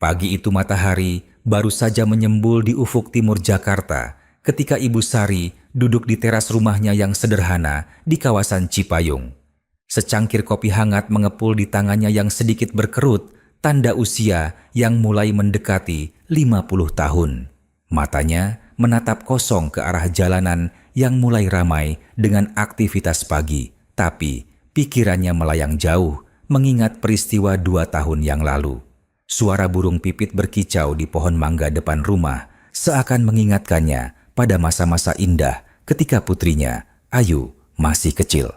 Pagi itu matahari baru saja menyembul di ufuk timur Jakarta ketika Ibu Sari duduk di teras rumahnya yang sederhana di kawasan Cipayung. Secangkir kopi hangat mengepul di tangannya yang sedikit berkerut, tanda usia yang mulai mendekati 50 tahun. Matanya menatap kosong ke arah jalanan yang mulai ramai dengan aktivitas pagi, tapi pikirannya melayang jauh mengingat peristiwa 2 tahun yang lalu. Suara burung pipit berkicau di pohon mangga depan rumah seakan mengingatkannya pada masa-masa indah ketika putrinya, Ayu, masih kecil.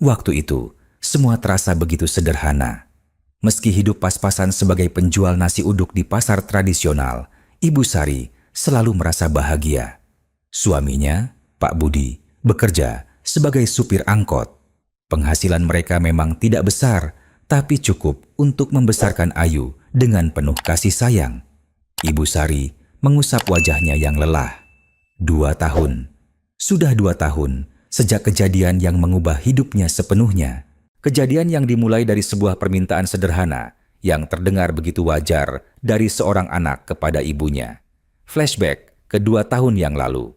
Waktu itu, semua terasa begitu sederhana. Meski hidup pas-pasan sebagai penjual nasi uduk di pasar tradisional, Ibu Sari selalu merasa bahagia. Suaminya, Pak Budi, bekerja sebagai supir angkot. Penghasilan mereka memang tidak besar, tapi cukup untuk membesarkan Ayu dengan penuh kasih sayang. Ibu Sari mengusap wajahnya yang lelah. 2 tahun. Sudah 2 tahun sejak kejadian yang mengubah hidupnya sepenuhnya. Kejadian yang dimulai dari sebuah permintaan sederhana yang terdengar begitu wajar dari seorang anak kepada ibunya. Flashback ke 2 tahun yang lalu.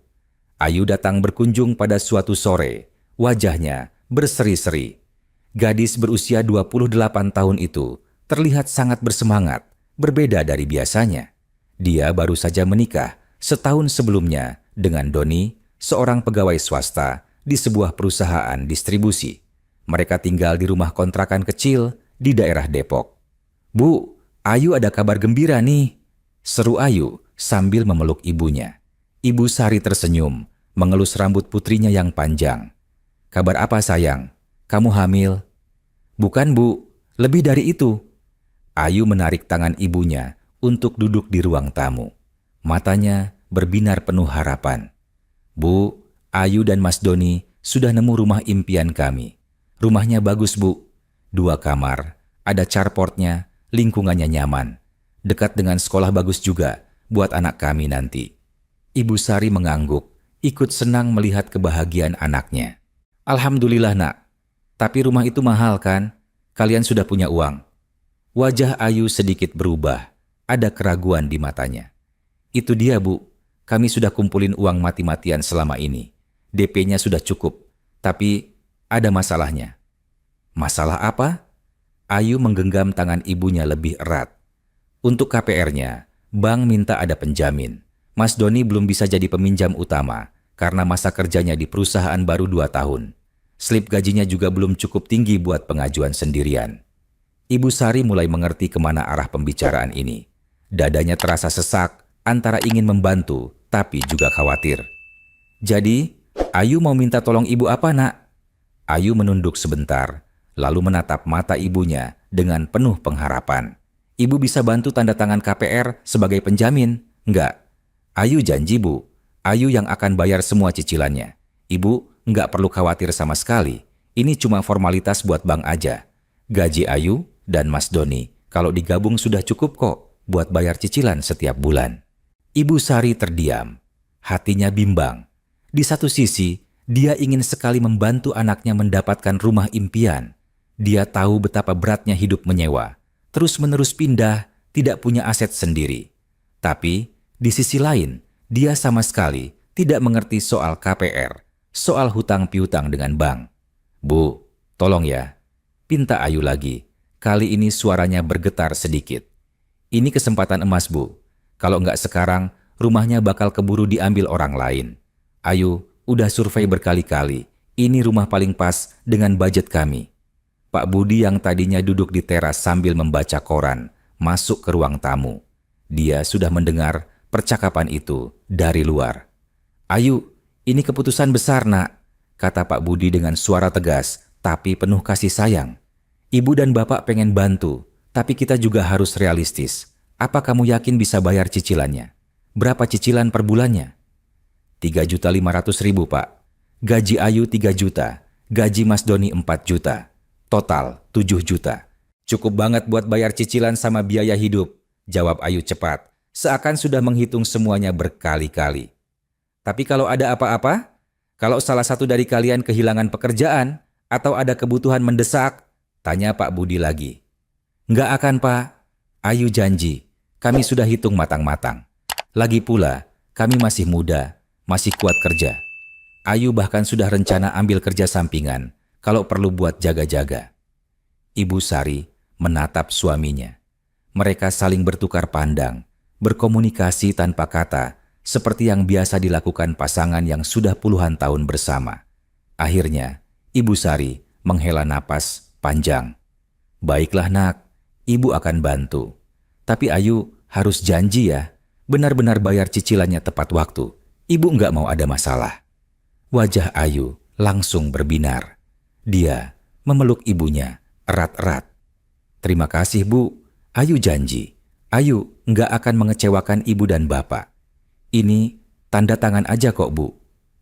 Ayu datang berkunjung pada suatu sore. Wajahnya berseri-seri. Gadis berusia 28 tahun itu terlihat sangat bersemangat, berbeda dari biasanya. Dia baru saja menikah setahun sebelumnya dengan Doni, seorang pegawai swasta di sebuah perusahaan distribusi. Mereka tinggal di rumah kontrakan kecil di daerah Depok. "Bu, Ayu ada kabar gembira nih," seru Ayu sambil memeluk ibunya. Ibu Sari tersenyum, mengelus rambut putrinya yang panjang. "Kabar apa sayang? Kamu hamil?" "Bukan Bu, lebih dari itu." Ayu menarik tangan ibunya untuk duduk di ruang tamu. Matanya berbinar penuh harapan. "Bu, Ayu dan Mas Doni sudah nemu rumah impian kami. Rumahnya bagus Bu, 2 kamar, ada carportnya, lingkungannya nyaman. Dekat dengan sekolah bagus juga buat anak kami nanti." Ibu Sari mengangguk, ikut senang melihat kebahagiaan anaknya. "Alhamdulillah nak, tapi rumah itu mahal kan? Kalian sudah punya uang?" Wajah Ayu sedikit berubah, ada keraguan di matanya. "Itu dia Bu, kami sudah kumpulin uang mati-matian selama ini. DP-nya sudah cukup, tapi ada masalahnya." "Masalah apa?" Ayu menggenggam tangan ibunya lebih erat. "Untuk KPR-nya, bank minta ada penjamin. Mas Doni belum bisa jadi peminjam utama karena masa kerjanya di perusahaan baru 2 tahun. Slip gajinya juga belum cukup tinggi buat pengajuan sendirian." Ibu Sari mulai mengerti kemana arah pembicaraan ini. Dadanya terasa sesak antara ingin membantu tapi juga khawatir. "Jadi, Ayu mau minta tolong ibu apa nak?" Ayu menunduk sebentar, lalu menatap mata ibunya dengan penuh pengharapan. "Ibu bisa bantu tanda tangan KPR sebagai penjamin?" "Enggak." "Ayu janji Bu, Ayu yang akan bayar semua cicilannya. Ibu enggak perlu khawatir sama sekali. Ini cuma formalitas buat bank aja. Gaji Ayu dan Mas Doni kalau digabung sudah cukup kok buat bayar cicilan setiap bulan." Ibu Sari terdiam. Hatinya bimbang. Di satu sisi, dia ingin sekali membantu anaknya mendapatkan rumah impian. Dia tahu betapa beratnya hidup menyewa, terus-menerus pindah, tidak punya aset sendiri. Tapi, di sisi lain, dia sama sekali tidak mengerti soal KPR, soal hutang piutang dengan bank. "Bu, tolong ya," pinta Ayu lagi. Kali ini suaranya bergetar sedikit. "Ini kesempatan emas Bu. Kalau nggak sekarang, rumahnya bakal keburu diambil orang lain. Ayu, udah survei berkali-kali. Ini rumah paling pas dengan budget kami." Pak Budi yang tadinya duduk di teras sambil membaca koran, masuk ke ruang tamu. Dia sudah mendengar percakapan itu dari luar. "Ayu, ini keputusan besar nak," kata Pak Budi dengan suara tegas, tapi penuh kasih sayang. "Ibu dan Bapak pengen bantu, tapi kita juga harus realistis. Apa kamu yakin bisa bayar cicilannya? Berapa cicilan per bulannya?" 3.500.000 Pak. Gaji Ayu 3 juta, gaji Mas Doni 4 juta. Total 7 juta. "Cukup banget buat bayar cicilan sama biaya hidup," jawab Ayu cepat, seakan sudah menghitung semuanya berkali-kali. "Tapi kalau ada apa-apa? Kalau salah satu dari kalian kehilangan pekerjaan atau ada kebutuhan mendesak?" tanya Pak Budi lagi. "Nggak akan Pak, Ayu janji. Kami sudah hitung matang-matang. Lagi pula, kami masih muda, masih kuat kerja. Ayu bahkan sudah rencana ambil kerja sampingan kalau perlu buat jaga-jaga. Ibu Sari menatap suaminya. Mereka saling bertukar pandang, berkomunikasi tanpa kata, seperti yang biasa dilakukan pasangan yang sudah puluhan tahun bersama. Akhirnya, Ibu Sari menghela napas panjang. Baiklah nak, ibu akan bantu. Tapi Ayu harus janji ya, benar-benar bayar cicilannya tepat waktu. Ibu nggak mau ada masalah. Wajah Ayu langsung berbinar. Dia memeluk ibunya erat-erat. Terima kasih Bu, Ayu janji. Ayu nggak akan mengecewakan ibu dan bapak. Ini tanda tangan aja kok Bu.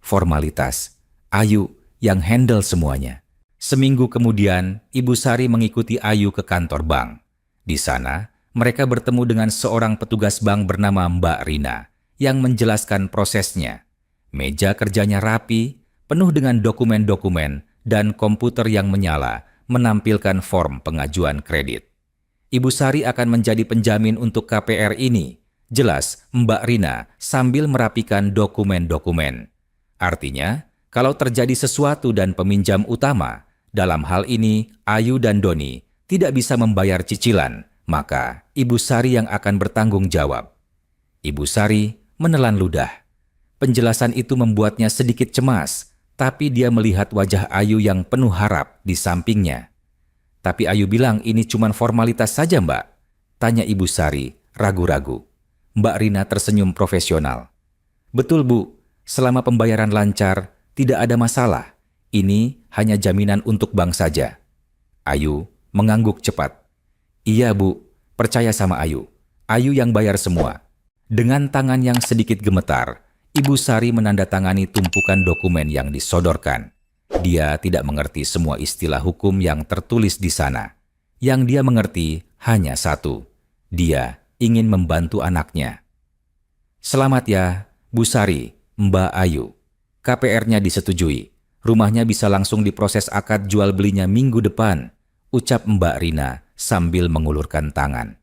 Formalitas. Ayu yang handle semuanya. Seminggu kemudian, Ibu Sari mengikuti Ayu ke kantor bank. Di sana, mereka bertemu dengan seorang petugas bank bernama Mbak Rina yang menjelaskan prosesnya. Meja kerjanya rapi, penuh dengan dokumen-dokumen dan komputer yang menyala menampilkan form pengajuan kredit. Ibu Sari akan menjadi penjamin untuk KPR ini. Jelas Mbak Rina sambil merapikan dokumen-dokumen. Artinya, kalau terjadi sesuatu dan peminjam utama, dalam hal ini Ayu dan Doni tidak bisa membayar cicilan, maka Ibu Sari yang akan bertanggung jawab. Ibu Sari menelan ludah. Penjelasan itu membuatnya sedikit cemas, tapi dia melihat wajah Ayu yang penuh harap di sampingnya. Tapi Ayu bilang ini cuma formalitas saja Mbak. Tanya Ibu Sari, ragu-ragu. Mbak Rina tersenyum profesional. Betul Bu, selama pembayaran lancar, tidak ada masalah. Ini hanya jaminan untuk bank saja. Ayu mengangguk cepat. Iya Bu, percaya sama Ayu. Ayu yang bayar semua. Dengan tangan yang sedikit gemetar, Ibu Sari menandatangani tumpukan dokumen yang disodorkan. Dia tidak mengerti semua istilah hukum yang tertulis di sana. Yang dia mengerti hanya satu. Dia ingin membantu anaknya. Selamat ya, Bu Sari, Mbak Ayu. KPR-nya disetujui. Rumahnya bisa langsung diproses akad jual belinya minggu depan, ucap Mbak Rina sambil mengulurkan tangan.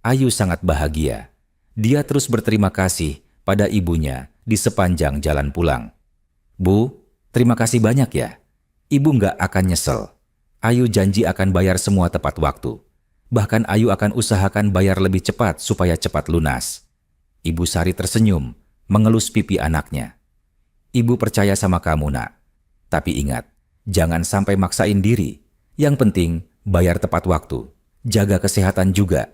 Ayu sangat bahagia. Dia terus berterima kasih pada ibunya di sepanjang jalan pulang. Bu, terima kasih banyak ya. Ibu nggak akan nyesel. Ayu janji akan bayar semua tepat waktu. Bahkan Ayu akan usahakan bayar lebih cepat supaya cepat lunas. Ibu Sari tersenyum, mengelus pipi anaknya. Ibu percaya sama kamu nak. Tapi ingat, jangan sampai maksain diri. Yang penting, bayar tepat waktu. Jaga kesehatan juga.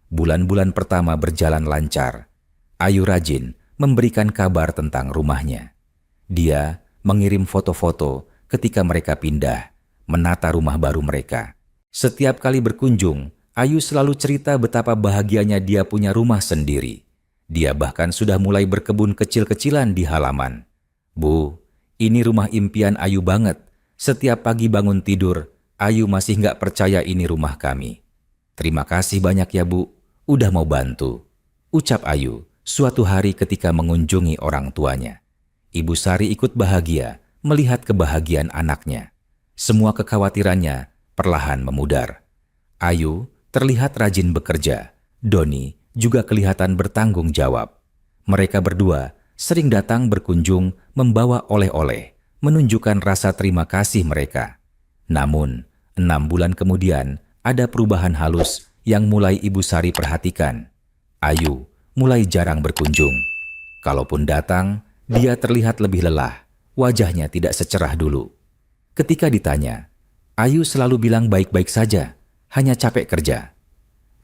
Bulan-bulan pertama berjalan lancar. Ayu rajin memberikan kabar tentang rumahnya. Dia mengirim foto-foto ketika mereka pindah, menata rumah baru mereka. Setiap kali berkunjung, Ayu selalu cerita betapa bahagianya dia punya rumah sendiri. Dia bahkan sudah mulai berkebun kecil-kecilan di halaman. Bu, ini rumah impian Ayu banget. Setiap pagi bangun tidur, Ayu masih nggak percaya ini rumah kami. Terima kasih banyak ya Bu, udah mau bantu. Ucap Ayu suatu hari ketika mengunjungi orang tuanya. Ibu Sari ikut bahagia melihat kebahagiaan anaknya. Semua kekhawatirannya perlahan memudar. Ayu terlihat rajin bekerja. Doni juga kelihatan bertanggung jawab. Mereka berdua sering datang berkunjung membawa oleh-oleh, menunjukkan rasa terima kasih mereka. Namun, 6 bulan kemudian ada perubahan halus yang mulai Ibu Sari perhatikan. Ayu mulai jarang berkunjung. Kalaupun datang, dia terlihat lebih lelah. Wajahnya tidak secerah dulu. Ketika ditanya, Ayu selalu bilang baik-baik saja, hanya capek kerja.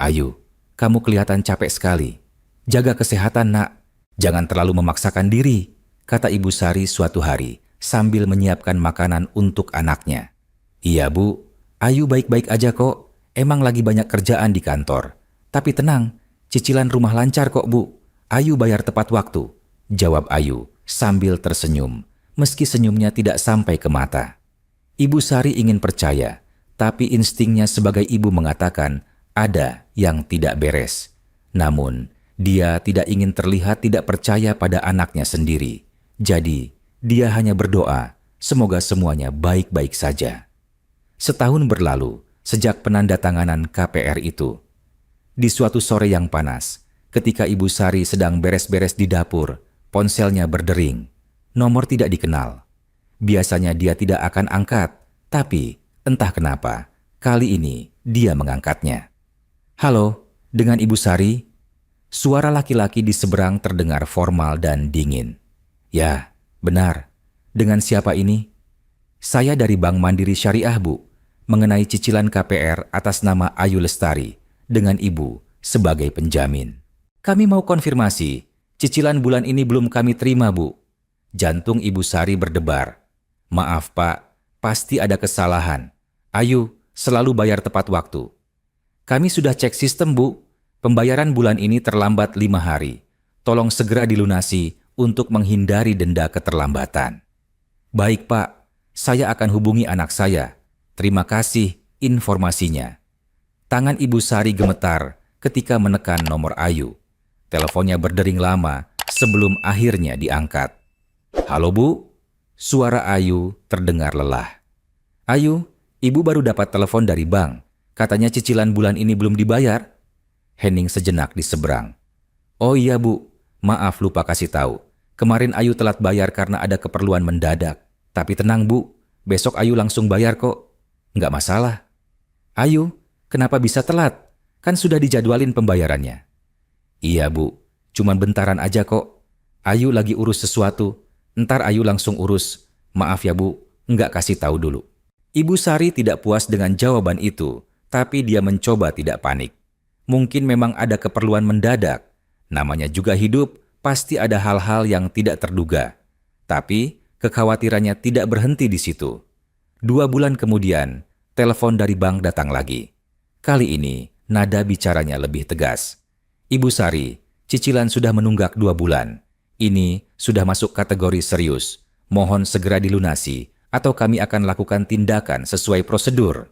Ayu, kamu kelihatan capek sekali. Jaga kesehatan nak, jangan terlalu memaksakan diri, kata Ibu Sari suatu hari sambil menyiapkan makanan untuk anaknya. Iya Bu, Ayu baik-baik aja kok, emang lagi banyak kerjaan di kantor. Tapi tenang, cicilan rumah lancar kok Bu, Ayu bayar tepat waktu, jawab Ayu sambil tersenyum, meski senyumnya tidak sampai ke mata. Ibu Sari ingin percaya, tapi instingnya sebagai ibu mengatakan ada yang tidak beres. Namun, dia tidak ingin terlihat tidak percaya pada anaknya sendiri. Jadi, dia hanya berdoa, semoga semuanya baik-baik saja. Setahun berlalu sejak penandatanganan KPR itu. Di suatu sore yang panas, ketika Ibu Sari sedang beres-beres di dapur, ponselnya berdering. Nomor tidak dikenal. Biasanya dia tidak akan angkat, tapi entah kenapa, kali ini dia mengangkatnya. "Halo, dengan Ibu Sari?" Suara laki-laki di seberang terdengar formal dan dingin. "Ya, benar. Dengan siapa ini?" "Saya dari Bank Mandiri Syariah, Bu, mengenai cicilan KPR atas nama Ayu Lestari, dengan Ibu sebagai penjamin." "Kami mau konfirmasi, cicilan bulan ini belum kami terima, Bu." Jantung Ibu Sari berdebar. "Maaf, Pak, pasti ada kesalahan. Ayu selalu bayar tepat waktu." "Kami sudah cek sistem, Bu. Pembayaran bulan ini terlambat 5 hari. Tolong segera dilunasi untuk menghindari denda keterlambatan." "Baik, Pak. Saya akan hubungi anak saya. Terima kasih informasinya." Tangan Ibu Sari gemetar ketika menekan nomor Ayu. Teleponnya berdering lama sebelum akhirnya diangkat. "Halo, Bu." Suara Ayu terdengar lelah. "Ayu, Ibu baru dapat telepon dari bank. Katanya cicilan bulan ini belum dibayar." Hening sejenak di seberang. "Oh iya, Bu. Maaf lupa kasih tahu. Kemarin Ayu telat bayar karena ada keperluan mendadak. Tapi tenang, Bu. Besok Ayu langsung bayar kok. Nggak masalah." "Ayu, kenapa bisa telat? Kan sudah dijadwalin pembayarannya." "Iya, Bu. Cuman bentaran aja kok. Ayu lagi urus sesuatu. Ntar Ayu langsung urus. Maaf ya, Bu. Nggak kasih tahu dulu." Ibu Sari tidak puas dengan jawaban itu, tapi dia mencoba tidak panik. Mungkin memang ada keperluan mendadak. Namanya juga hidup, pasti ada hal-hal yang tidak terduga. Tapi kekhawatirannya tidak berhenti di situ. 2 bulan kemudian, telepon dari bank datang lagi. Kali ini, nada bicaranya lebih tegas. "Ibu Sari, cicilan sudah menunggak 2 bulan. Ini sudah masuk kategori serius. Mohon segera dilunasi, atau kami akan lakukan tindakan sesuai prosedur."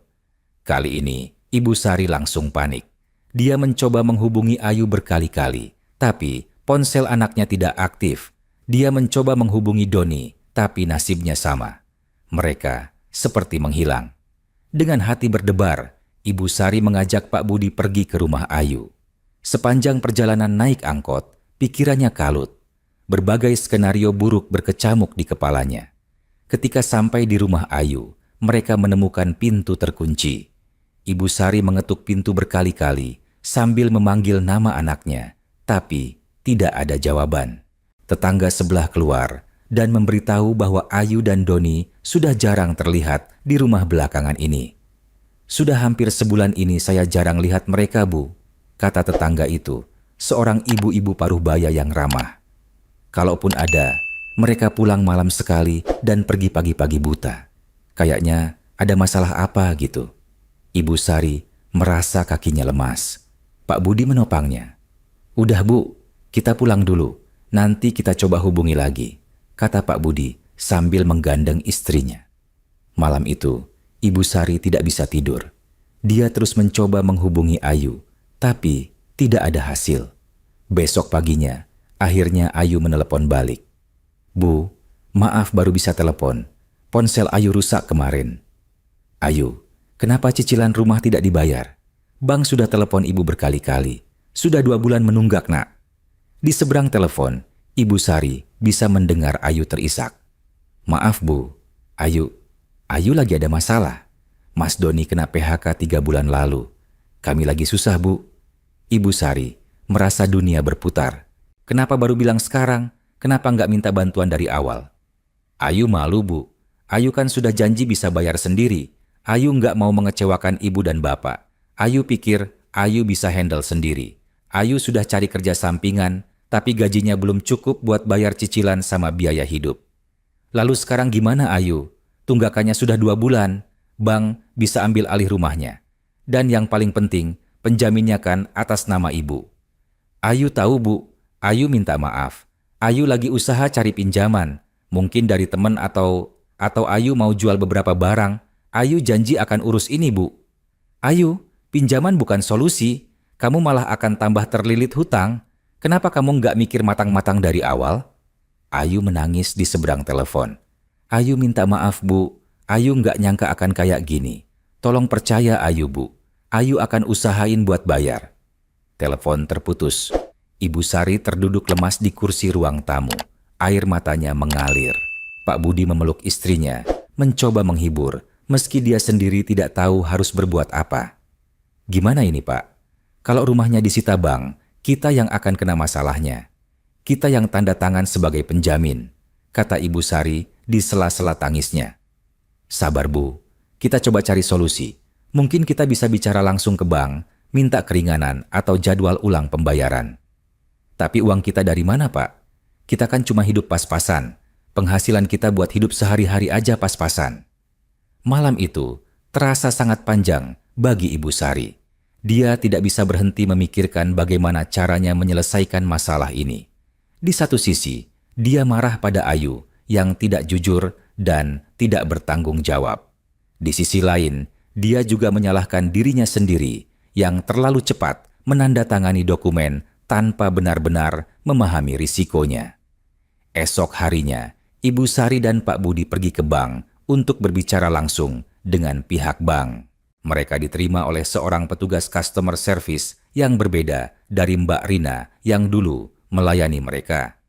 Kali ini, Ibu Sari langsung panik. Dia mencoba menghubungi Ayu berkali-kali, tapi ponsel anaknya tidak aktif. Dia mencoba menghubungi Doni, tapi nasibnya sama. Mereka seperti menghilang. Dengan hati berdebar, Ibu Sari mengajak Pak Budi pergi ke rumah Ayu. Sepanjang perjalanan naik angkot, pikirannya kalut. Berbagai skenario buruk berkecamuk di kepalanya. Ketika sampai di rumah Ayu, mereka menemukan pintu terkunci. Ibu Sari mengetuk pintu berkali-kali sambil memanggil nama anaknya, tapi tidak ada jawaban. Tetangga sebelah keluar dan memberitahu bahwa Ayu dan Doni sudah jarang terlihat di rumah belakangan ini. "Sudah hampir sebulan ini saya jarang lihat mereka, Bu," kata tetangga itu, seorang ibu-ibu paruh baya yang ramah. "Kalaupun ada, mereka pulang malam sekali dan pergi pagi-pagi buta. Kayaknya ada masalah apa gitu." Ibu Sari merasa kakinya lemas. Pak Budi menopangnya. "Udah, Bu, kita pulang dulu. Nanti kita coba hubungi lagi," kata Pak Budi sambil menggandeng istrinya. Malam itu, Ibu Sari tidak bisa tidur. Dia terus mencoba menghubungi Ayu, tapi tidak ada hasil. Besok paginya, akhirnya Ayu menelepon balik. "Bu, maaf baru bisa telepon. Ponsel Ayu rusak kemarin." "Ayu, kenapa cicilan rumah tidak dibayar? Bank sudah telepon Ibu berkali-kali. Sudah 2 bulan menunggak, Nak." Di seberang telepon, Ibu Sari bisa mendengar Ayu terisak. "Maaf, Bu. Ayu lagi ada masalah. Mas Doni kena PHK 3 bulan lalu. Kami lagi susah, Bu." Ibu Sari merasa dunia berputar. Kenapa baru bilang sekarang? Kenapa nggak minta bantuan dari awal? Ayu malu, Bu. Ayu kan sudah janji bisa bayar sendiri. Ayu nggak mau mengecewakan ibu dan bapak. Ayu pikir Ayu bisa handle sendiri. Ayu sudah cari kerja sampingan, tapi gajinya belum cukup buat bayar cicilan sama biaya hidup. Lalu sekarang gimana Ayu? Tunggakannya sudah 2 bulan. Bank bisa ambil alih rumahnya. Dan yang paling penting, penjaminnya kan atas nama ibu. Ayu tahu, Bu. Ayu minta maaf. Ayu lagi usaha cari pinjaman. Mungkin dari teman atau Ayu mau jual beberapa barang. Ayu janji akan urus ini, Bu. Ayu, pinjaman bukan solusi. Kamu malah akan tambah terlilit hutang. Kenapa kamu nggak mikir matang-matang dari awal? Ayu menangis di seberang telepon. Ayu minta maaf, Bu. Ayu nggak nyangka akan kayak gini. Tolong percaya Ayu, Bu. Ayu akan usahain buat bayar. Telepon terputus. Ibu Sari terduduk lemas di kursi ruang tamu. Air matanya mengalir. Pak Budi memeluk istrinya, mencoba menghibur, meski dia sendiri tidak tahu harus berbuat apa. Gimana ini, Pak? Kalau rumahnya disita bank, kita yang akan kena masalahnya. Kita yang tanda tangan sebagai penjamin, kata Ibu Sari di sela-sela tangisnya. Sabar, Bu. Kita coba cari solusi. Mungkin kita bisa bicara langsung ke bank, minta keringanan atau jadwal ulang pembayaran. Tapi uang kita dari mana, Pak? Kita kan cuma hidup pas-pasan. Penghasilan kita buat hidup sehari-hari aja pas-pasan. Malam itu terasa sangat panjang bagi Ibu Sari. Dia tidak bisa berhenti memikirkan bagaimana caranya menyelesaikan masalah ini. Di satu sisi, dia marah pada Ayu yang tidak jujur dan tidak bertanggung jawab. Di sisi lain, dia juga menyalahkan dirinya sendiri yang terlalu cepat menandatangani dokumen tanpa benar-benar memahami risikonya. Esok harinya, Ibu Sari dan Pak Budi pergi ke bank untuk berbicara langsung dengan pihak bank. Mereka diterima oleh seorang petugas customer service yang berbeda dari Mbak Rina yang dulu melayani mereka.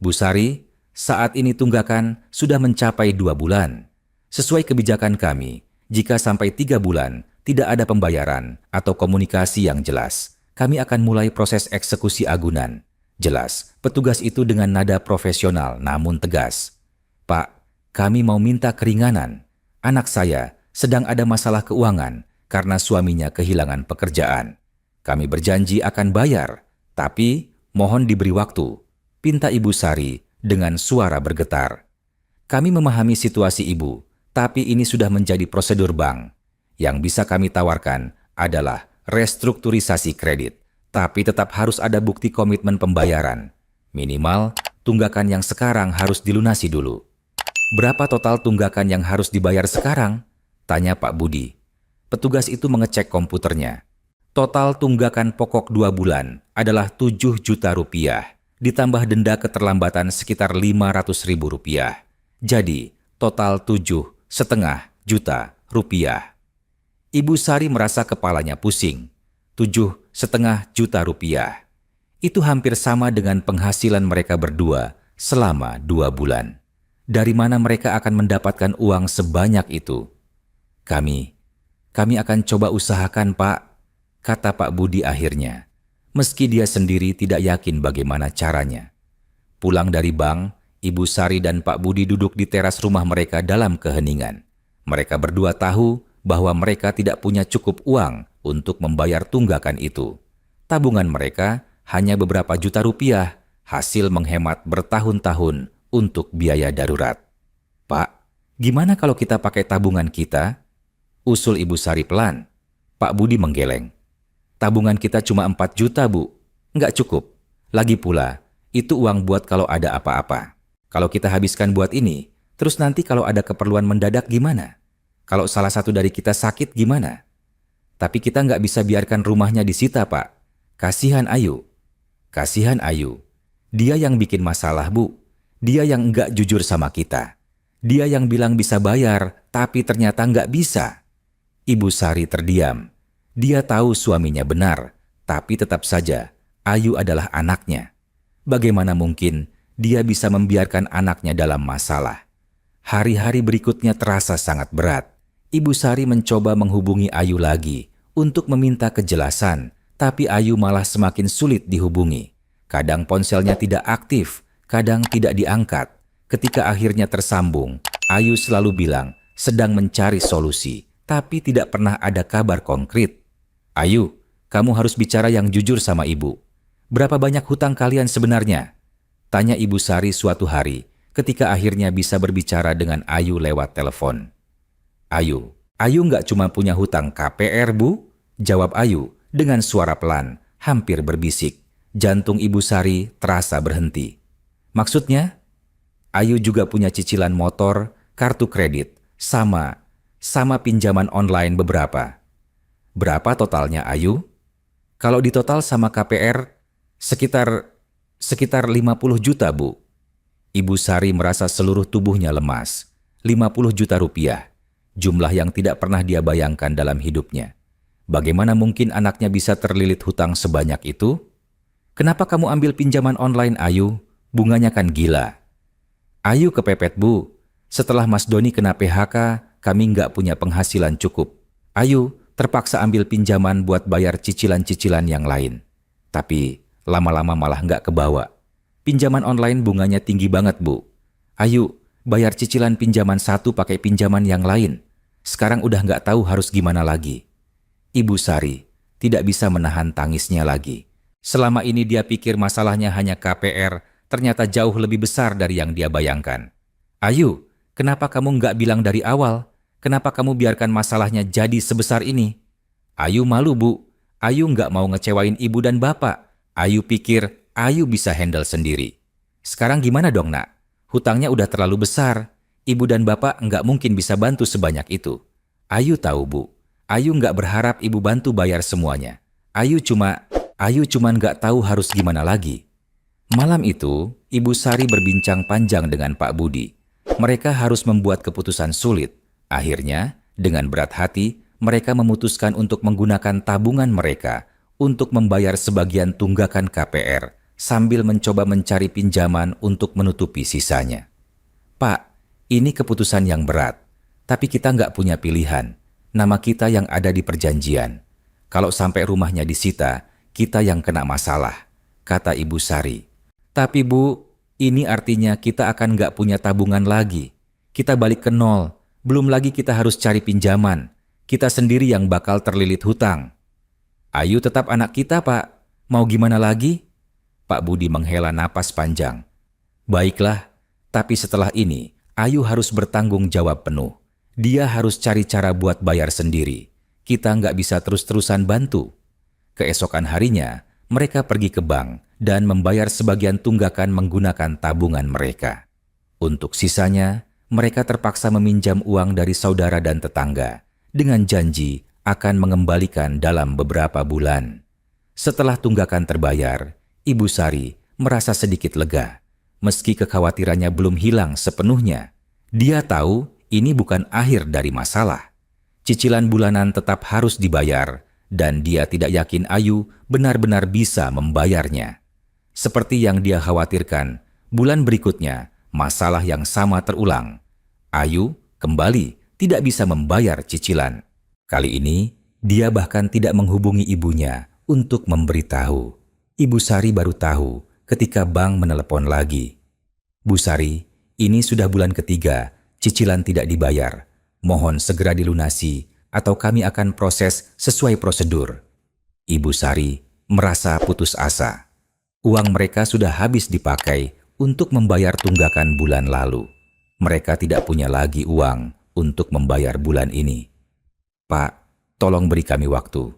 Bu Sari, saat ini tunggakan sudah mencapai 2 bulan. Sesuai kebijakan kami, jika sampai 3 bulan tidak ada pembayaran atau komunikasi yang jelas, kami akan mulai proses eksekusi agunan. Jelas, petugas itu dengan nada profesional namun tegas. Pak, kami mau minta keringanan. Anak saya sedang ada masalah keuangan karena suaminya kehilangan pekerjaan. Kami berjanji akan bayar, tapi mohon diberi waktu, pinta Ibu Sari dengan suara bergetar. Kami memahami situasi Ibu, tapi ini sudah menjadi prosedur bank. Yang bisa kami tawarkan adalah restrukturisasi kredit, tapi tetap harus ada bukti komitmen pembayaran. Minimal, tunggakan yang sekarang harus dilunasi dulu. Berapa total tunggakan yang harus dibayar sekarang? Tanya Pak Budi. Petugas itu mengecek komputernya. Total tunggakan pokok 2 bulan adalah 7 juta rupiah, ditambah denda keterlambatan sekitar 500.000 rupiah. Jadi, total 7,5 juta rupiah. Ibu Sari merasa kepalanya pusing. 7,5 juta rupiah. Itu hampir sama dengan penghasilan mereka berdua selama 2 bulan. Dari mana mereka akan mendapatkan uang sebanyak itu? Kami akan coba usahakan, Pak, kata Pak Budi akhirnya. Meski dia sendiri tidak yakin bagaimana caranya. Pulang dari bank, Ibu Sari dan Pak Budi duduk di teras rumah mereka dalam keheningan. Mereka berdua tahu bahwa mereka tidak punya cukup uang untuk membayar tunggakan itu. Tabungan mereka hanya beberapa juta rupiah, hasil menghemat bertahun-tahun untuk biaya darurat. Pak, gimana kalau kita pakai tabungan kita? Usul Ibu Sari pelan. Pak Budi menggeleng. Tabungan kita cuma 4 juta, Bu. Nggak cukup. Lagi pula, itu uang buat kalau ada apa-apa. Kalau kita habiskan buat ini, terus nanti kalau ada keperluan mendadak gimana? Kalau salah satu dari kita sakit gimana? Tapi kita nggak bisa biarkan rumahnya disita, Pak. Kasihan Ayu. Kasihan Ayu. Dia yang bikin masalah, Bu. Dia yang nggak jujur sama kita. Dia yang bilang bisa bayar, tapi ternyata nggak bisa. Ibu Sari terdiam. Dia tahu suaminya benar, tapi tetap saja Ayu adalah anaknya. Bagaimana mungkin dia bisa membiarkan anaknya dalam masalah? Hari-hari berikutnya terasa sangat berat. Ibu Sari mencoba menghubungi Ayu lagi untuk meminta kejelasan, tapi Ayu malah semakin sulit dihubungi. Kadang ponselnya tidak aktif, kadang tidak diangkat. Ketika akhirnya tersambung, Ayu selalu bilang sedang mencari solusi, tapi tidak pernah ada kabar konkret. Ayu, kamu harus bicara yang jujur sama ibu. Berapa banyak hutang kalian sebenarnya? Tanya Ibu Sari suatu hari ketika akhirnya bisa berbicara dengan Ayu lewat telepon. Ayu nggak cuma punya hutang KPR, Bu? Jawab Ayu dengan suara pelan, hampir berbisik. Jantung Ibu Sari terasa berhenti. Maksudnya? Ayu juga punya cicilan motor, kartu kredit, sama pinjaman online beberapa. Berapa totalnya, Ayu? Kalau ditotal sama KPR, sekitar 50 juta, Bu. Ibu Sari merasa seluruh tubuhnya lemas. 50 juta rupiah. Jumlah yang tidak pernah dia bayangkan dalam hidupnya. Bagaimana mungkin anaknya bisa terlilit hutang sebanyak itu? Kenapa kamu ambil pinjaman online, Ayu? Bunganya kan gila. Ayu kepepet, Bu. Setelah Mas Doni kena PHK, kami nggak punya penghasilan cukup. Ayu terpaksa ambil pinjaman buat bayar cicilan-cicilan yang lain. Tapi lama-lama malah nggak kebawa. Pinjaman online bunganya tinggi banget, Bu. Ayu bayar cicilan pinjaman satu pakai pinjaman yang lain. Sekarang udah nggak tahu harus gimana lagi. Ibu Sari tidak bisa menahan tangisnya lagi. Selama ini dia pikir masalahnya hanya KPR, ternyata jauh lebih besar dari yang dia bayangkan. Ayu, kenapa kamu nggak bilang dari awal? Kenapa kamu biarkan masalahnya jadi sebesar ini? Ayu malu, Bu. Ayu nggak mau ngecewain ibu dan bapak. Ayu pikir Ayu bisa handle sendiri. Sekarang gimana dong, Nak? Hutangnya udah terlalu besar. Ibu dan bapak nggak mungkin bisa bantu sebanyak itu. Ayu tahu, Bu. Ayu nggak berharap ibu bantu bayar semuanya. Ayu cuman nggak tahu harus gimana lagi. Malam itu, Ibu Sari berbincang panjang dengan Pak Budi. Mereka harus membuat keputusan sulit. Akhirnya, dengan berat hati, mereka memutuskan untuk menggunakan tabungan mereka untuk membayar sebagian tunggakan KPR sambil mencoba mencari pinjaman untuk menutupi sisanya. Pak, ini keputusan yang berat, tapi kita nggak punya pilihan. Nama kita yang ada di perjanjian. Kalau sampai rumahnya disita, kita yang kena masalah, kata Ibu Sari. Tapi Bu, ini artinya kita akan nggak punya tabungan lagi. Kita balik ke nol, belum lagi kita harus cari pinjaman. Kita sendiri yang bakal terlilit hutang. Ayu tetap anak kita, Pak. Mau gimana lagi? Pak Budi menghela napas panjang. Baiklah, tapi setelah ini, Ayu harus bertanggung jawab penuh. Dia harus cari cara buat bayar sendiri. Kita nggak bisa terus-terusan bantu. Keesokan harinya, mereka pergi ke bank dan membayar sebagian tunggakan menggunakan tabungan mereka. Untuk sisanya, mereka terpaksa meminjam uang dari saudara dan tetangga dengan janji akan mengembalikan dalam beberapa bulan. Setelah tunggakan terbayar, Ibu Sari merasa sedikit lega. Meski kekhawatirannya belum hilang sepenuhnya, dia tahu ini bukan akhir dari masalah. Cicilan bulanan tetap harus dibayar dan dia tidak yakin Ayu benar-benar bisa membayarnya. Seperti yang dia khawatirkan, bulan berikutnya masalah yang sama terulang. Ayu kembali tidak bisa membayar cicilan. Kali ini, dia bahkan tidak menghubungi ibunya untuk memberitahu. Ibu Sari baru tahu ketika bank menelepon lagi. Bu Sari, ini sudah bulan ketiga, cicilan tidak dibayar. Mohon segera dilunasi atau kami akan proses sesuai prosedur. Ibu Sari merasa putus asa. Uang mereka sudah habis dipakai untuk membayar tunggakan bulan lalu. Mereka tidak punya lagi uang untuk membayar bulan ini. Pak, tolong beri kami waktu.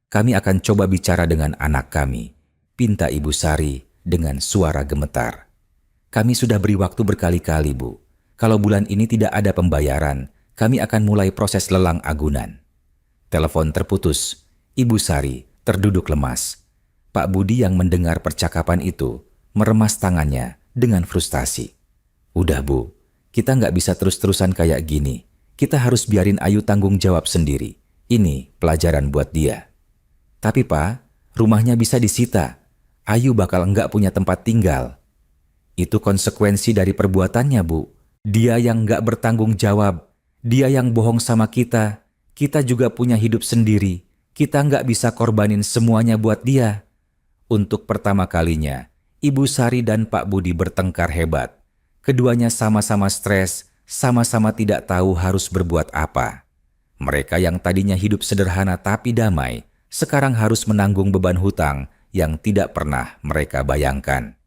Kami akan coba bicara dengan anak kami, pinta Ibu Sari dengan suara gemetar. Kami sudah beri waktu berkali-kali, Bu. Kalau bulan ini tidak ada pembayaran, kami akan mulai proses lelang agunan. Telepon terputus. Ibu Sari terduduk lemas. Pak Budi yang mendengar percakapan itu meremas tangannya dengan frustasi. Udah, Bu, kita nggak bisa terus-terusan kayak gini. Kita harus biarin Ayu tanggung jawab sendiri. Ini pelajaran buat dia. Tapi Pak, rumahnya bisa disita. Ayu bakal nggak punya tempat tinggal. Itu konsekuensi dari perbuatannya, Bu. Dia yang nggak bertanggung jawab. Dia yang bohong sama kita. Kita juga punya hidup sendiri. Kita nggak bisa korbanin semuanya buat dia. Untuk pertama kalinya, Ibu Sari dan Pak Budi bertengkar hebat. Keduanya sama-sama stres, sama-sama tidak tahu harus berbuat apa. Mereka yang tadinya hidup sederhana tapi damai, sekarang harus menanggung beban hutang yang tidak pernah mereka bayangkan.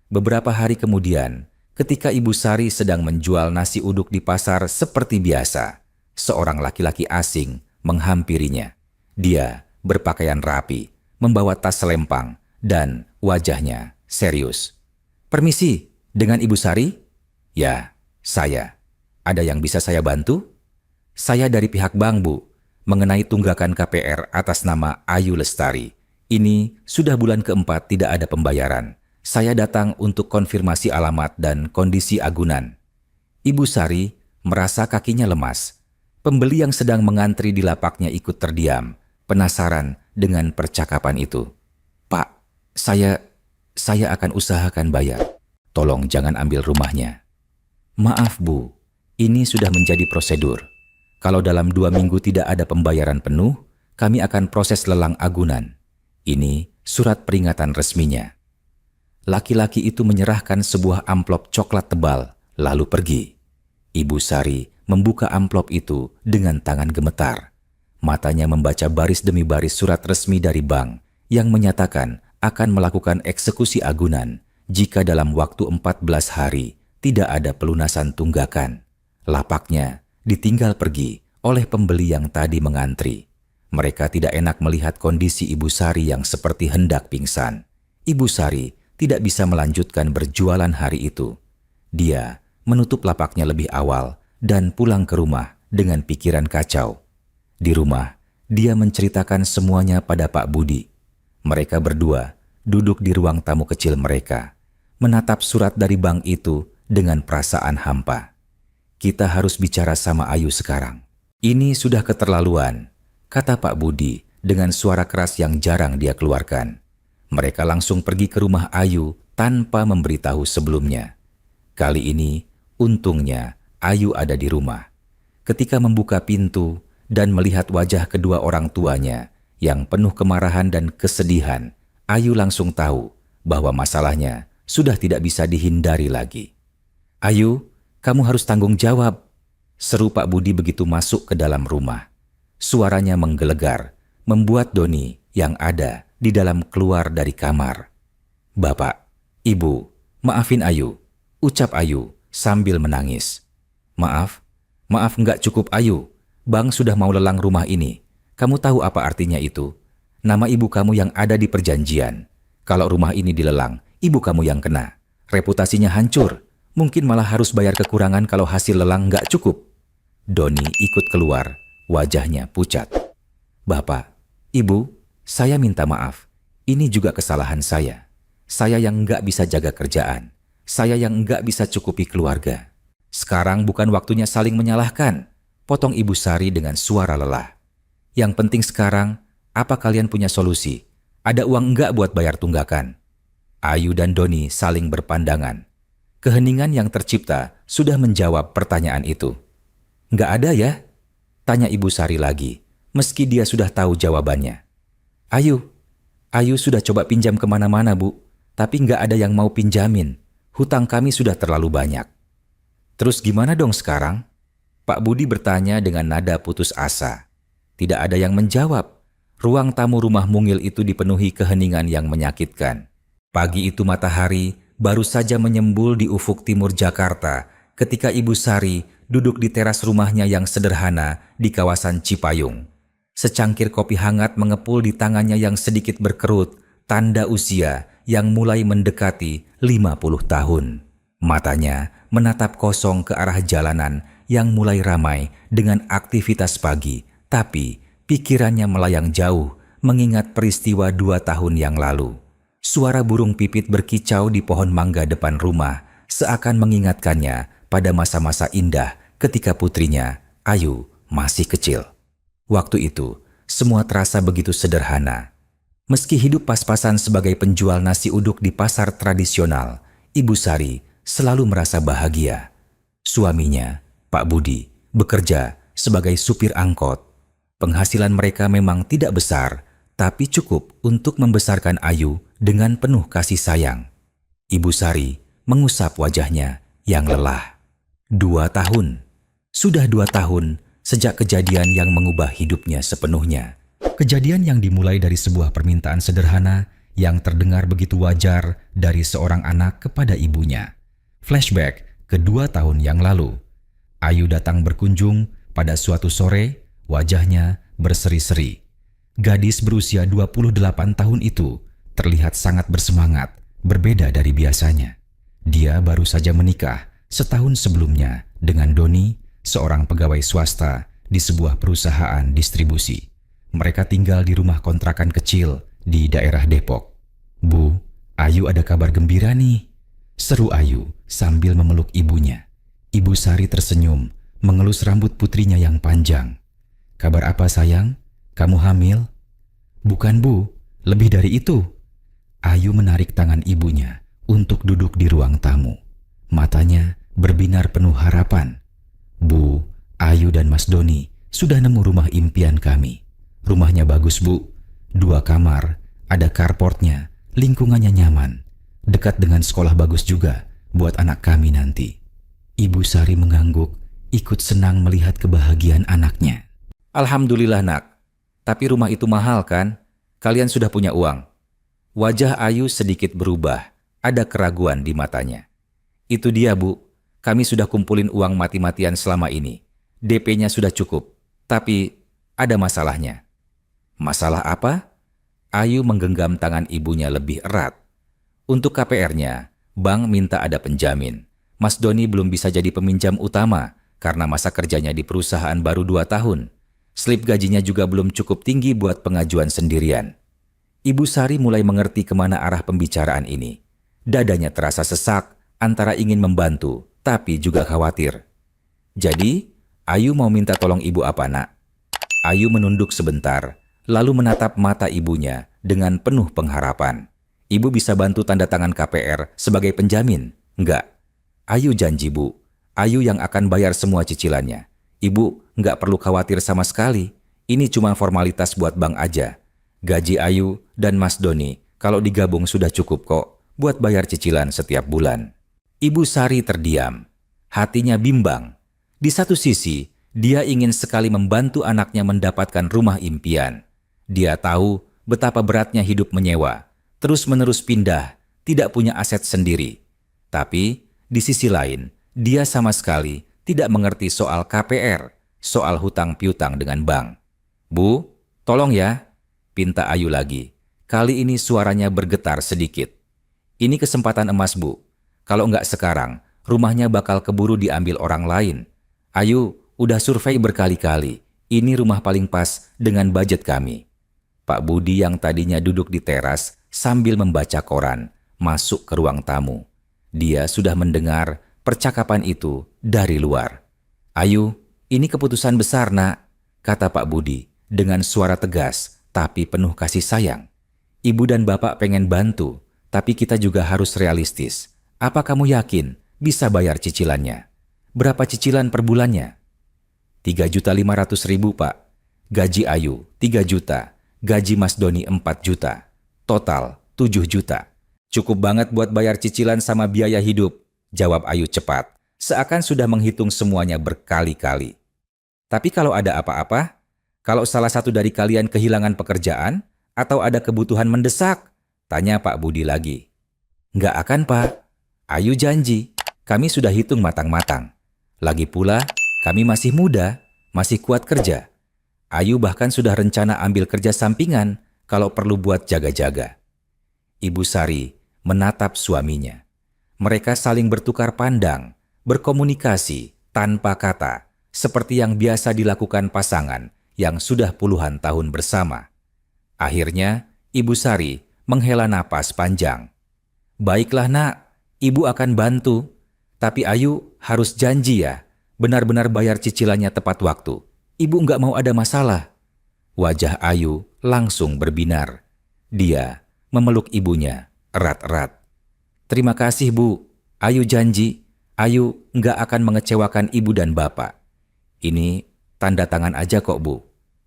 Beberapa hari kemudian, ketika Ibu Sari sedang menjual nasi uduk di pasar seperti biasa, seorang laki-laki asing menghampirinya. Dia berpakaian rapi, membawa tas selempang, dan wajahnya serius. Permisi, dengan Ibu Sari? Ya, saya. Ada yang bisa saya bantu? Saya dari pihak bank, Bu, mengenai tunggakan KPR atas nama Ayu Lestari. Ini sudah bulan keempat tidak ada pembayaran. Saya datang untuk konfirmasi alamat dan kondisi agunan. Ibu Sari merasa kakinya lemas. Pembeli yang sedang mengantri di lapaknya ikut terdiam. penasaran dengan percakapan itu. "Pak, saya akan usahakan bayar. Tolong jangan ambil rumahnya." "Maaf Bu, ini sudah menjadi prosedur. Kalau dalam 2 minggu tidak ada pembayaran penuh, kami akan proses lelang agunan. Ini surat peringatan resminya." Laki-laki itu menyerahkan sebuah amplop coklat tebal, lalu pergi. Ibu Sari membuka amplop itu dengan tangan gemetar. Matanya membaca baris demi baris surat resmi dari bank yang menyatakan akan melakukan eksekusi agunan jika dalam waktu 14 hari tidak ada pelunasan tunggakan. Lapaknya ditinggal pergi oleh pembeli yang tadi mengantri. Mereka tidak enak melihat kondisi Ibu Sari yang seperti hendak pingsan. Ibu Sari tidak bisa melanjutkan berjualan hari itu. Dia menutup lapaknya lebih awal dan pulang ke rumah dengan pikiran kacau. Di rumah, dia menceritakan semuanya pada Pak Budi. Mereka berdua duduk di ruang tamu kecil mereka, menatap surat dari bank itu dengan perasaan hampa. "Kita harus bicara sama Ayu sekarang. Ini sudah keterlaluan," kata Pak Budi dengan suara keras yang jarang dia keluarkan. Mereka langsung pergi ke rumah Ayu tanpa memberitahu sebelumnya. Kali ini, untungnya Ayu ada di rumah. Ketika membuka pintu dan melihat wajah kedua orang tuanya yang penuh kemarahan dan kesedihan, Ayu langsung tahu bahwa masalahnya sudah tidak bisa dihindari lagi. "Ayu, kamu harus tanggung jawab," seru Pak Budi begitu masuk ke dalam rumah. Suaranya menggelegar, membuat Doni yang ada di dalam keluar dari kamar. "Bapak, Ibu, maafin Ayu," ucap Ayu sambil menangis. Maaf nggak cukup Ayu. Bang sudah mau lelang rumah ini. Kamu tahu apa artinya itu? Nama ibu kamu yang ada di perjanjian. Kalau rumah ini dilelang, ibu kamu yang kena. Reputasinya hancur. Mungkin malah harus bayar kekurangan kalau hasil lelang nggak cukup." Doni ikut keluar, wajahnya pucat. "Bapak, Ibu, saya minta maaf. Ini juga kesalahan saya. Saya yang nggak bisa jaga kerjaan. Saya yang nggak bisa cukupi keluarga. Sekarang bukan waktunya saling menyalahkan," potong Ibu Sari dengan suara lelah. "Yang penting sekarang, apa kalian punya solusi? Ada uang nggak buat bayar tunggakan?" Ayu dan Doni saling berpandangan. Keheningan yang tercipta sudah menjawab pertanyaan itu. "Nggak ada ya?" tanya Ibu Sari lagi, meski dia sudah tahu jawabannya. Ayu sudah coba pinjam kemana-mana Bu, tapi nggak ada yang mau pinjamin. Hutang kami sudah terlalu banyak." "Terus gimana dong sekarang?" Pak Budi bertanya dengan nada putus asa. Tidak ada yang menjawab. Ruang tamu rumah mungil itu dipenuhi keheningan yang menyakitkan. Pagi itu matahari baru saja menyembul di ufuk timur Jakarta ketika Ibu Sari duduk di teras rumahnya yang sederhana di kawasan Cipayung. Secangkir kopi hangat mengepul di tangannya yang sedikit berkerut, tanda usia yang mulai mendekati 50 tahun. Matanya menatap kosong ke arah jalanan yang mulai ramai dengan aktivitas pagi, tapi pikirannya melayang jauh mengingat peristiwa 2 tahun yang lalu. Suara burung pipit berkicau di pohon mangga depan rumah seakan mengingatkannya pada masa-masa indah ketika putrinya, Ayu, masih kecil. Waktu itu, semua terasa begitu sederhana. Meski hidup pas-pasan sebagai penjual nasi uduk di pasar tradisional, Ibu Sari selalu merasa bahagia. Suaminya, Pak Budi, bekerja sebagai supir angkot. Penghasilan mereka memang tidak besar, tapi cukup untuk membesarkan Ayu dengan penuh kasih sayang. Ibu Sari mengusap wajahnya yang lelah. 2 tahun. Sudah 2 tahun sejak kejadian yang mengubah hidupnya sepenuhnya. Kejadian yang dimulai dari sebuah permintaan sederhana yang terdengar begitu wajar dari seorang anak kepada ibunya. Flashback ke 2 tahun yang lalu. Ayu datang berkunjung pada suatu sore, wajahnya berseri-seri. Gadis berusia 28 tahun itu terlihat sangat bersemangat, berbeda dari biasanya. Dia baru saja menikah setahun sebelumnya dengan Doni, seorang pegawai swasta di sebuah perusahaan distribusi. Mereka tinggal di rumah kontrakan kecil di daerah Depok. "Bu, Ayu ada kabar gembira nih," seru Ayu sambil memeluk ibunya. Ibu Sari tersenyum, mengelus rambut putrinya yang panjang. "Kabar apa sayang? Kamu hamil?" Bukan Bu, lebih dari itu. Ayu menarik tangan ibunya untuk duduk di ruang tamu. Matanya berbinar penuh harapan. Bu, Ayu dan Mas Doni sudah nemu rumah impian kami. Rumahnya bagus Bu, 2 kamar, ada carportnya, lingkungannya nyaman. Dekat dengan sekolah bagus juga buat anak kami nanti. Ibu Sari mengangguk, ikut senang melihat kebahagiaan anaknya. Alhamdulillah nak, tapi rumah itu mahal kan? Kalian sudah punya uang. Wajah Ayu sedikit berubah, ada keraguan di matanya. Itu dia Bu, kami sudah kumpulin uang mati-matian selama ini. DP-nya sudah cukup, tapi ada masalahnya. Masalah apa? Ayu menggenggam tangan ibunya lebih erat. Untuk KPR-nya, bank minta ada penjamin. Mas Doni belum bisa jadi peminjam utama karena masa kerjanya di perusahaan baru 2 tahun. Slip gajinya juga belum cukup tinggi buat pengajuan sendirian. Ibu Sari mulai mengerti kemana arah pembicaraan ini. Dadanya terasa sesak antara ingin membantu tapi juga khawatir. Jadi, Ayu mau minta tolong ibu apa nak? Ayu menunduk sebentar, lalu menatap mata ibunya dengan penuh pengharapan. Ibu bisa bantu tanda tangan KPR sebagai penjamin? Enggak. Ayu janji Bu, Ayu yang akan bayar semua cicilannya. Ibu enggak perlu khawatir sama sekali. Ini cuma formalitas buat bank aja. Gaji Ayu dan Mas Doni kalau digabung sudah cukup kok buat bayar cicilan setiap bulan. Ibu Sari terdiam. Hatinya bimbang. Di satu sisi, dia ingin sekali membantu anaknya mendapatkan rumah impian. Dia tahu betapa beratnya hidup menyewa, terus-menerus pindah, tidak punya aset sendiri. Tapi, di sisi lain, dia sama sekali tidak mengerti soal KPR, soal hutang piutang dengan bank. Bu, tolong ya, pinta Ayu lagi. Kali ini suaranya bergetar sedikit. Ini kesempatan emas Bu. Kalau nggak sekarang, rumahnya bakal keburu diambil orang lain. Ayu, udah survei berkali-kali. Ini rumah paling pas dengan budget kami. Pak Budi yang tadinya duduk di teras sambil membaca koran, masuk ke ruang tamu. Dia sudah mendengar percakapan itu dari luar. Ayu, ini keputusan besar nak, kata Pak Budi dengan suara tegas tapi penuh kasih sayang. Ibu dan bapak pengen bantu, tapi kita juga harus realistis. Apa kamu yakin bisa bayar cicilannya? Berapa cicilan per bulannya? 3.500.000 Pak. Gaji Ayu 3 juta. Gaji Mas Doni 4 juta. Total 7 juta. Cukup banget buat bayar cicilan sama biaya hidup, jawab Ayu cepat. Seakan sudah menghitung semuanya berkali-kali. Tapi kalau ada apa-apa, kalau salah satu dari kalian kehilangan pekerjaan atau ada kebutuhan mendesak, tanya Pak Budi lagi. Nggak akan Pak. Ayu janji, kami sudah hitung matang-matang. Lagi pula, kami masih muda, masih kuat kerja. Ayu bahkan sudah rencana ambil kerja sampingan kalau perlu buat jaga-jaga. Ibu Sari menatap suaminya. Mereka saling bertukar pandang, berkomunikasi tanpa kata, seperti yang biasa dilakukan pasangan yang sudah puluhan tahun bersama. Akhirnya, Ibu Sari menghela napas panjang. Baiklah nak, ibu akan bantu. Tapi Ayu harus janji ya, benar-benar bayar cicilannya tepat waktu. Ibu nggak mau ada masalah. Wajah Ayu langsung berbinar. Dia memeluk ibunya erat-erat. Terima kasih Bu, Ayu janji. Ayu nggak akan mengecewakan ibu dan bapak. Ini tanda tangan aja kok Bu.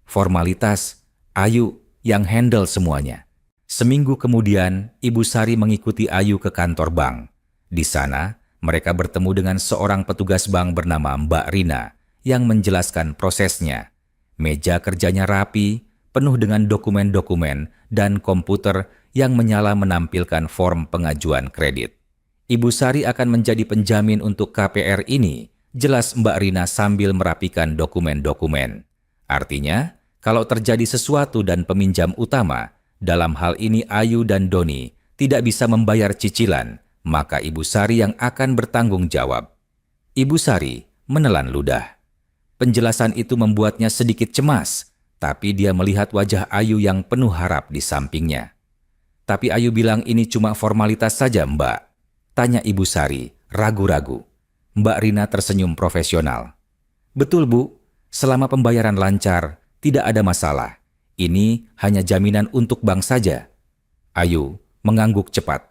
Formalitas, Ayu yang handle semuanya. Seminggu kemudian, Ibu Sari mengikuti Ayu ke kantor bank. Di sana, mereka bertemu dengan seorang petugas bank bernama Mbak Rina yang menjelaskan prosesnya. Meja kerjanya rapi, penuh dengan dokumen-dokumen dan komputer yang menyala menampilkan form pengajuan kredit. Ibu Sari akan menjadi penjamin untuk KPR ini, jelas Mbak Rina sambil merapikan dokumen-dokumen. Artinya, kalau terjadi sesuatu dan peminjam utama, dalam hal ini Ayu dan Doni, tidak bisa membayar cicilan, maka Ibu Sari yang akan bertanggung jawab. Ibu Sari menelan ludah. Penjelasan itu membuatnya sedikit cemas, tapi dia melihat wajah Ayu yang penuh harap di sampingnya. Tapi Ayu bilang ini cuma formalitas saja Mbak. Tanya Ibu Sari, ragu-ragu. Mbak Rina tersenyum profesional. Betul Bu, selama pembayaran lancar, tidak ada masalah. Ini hanya jaminan untuk bank saja. Ayu mengangguk cepat.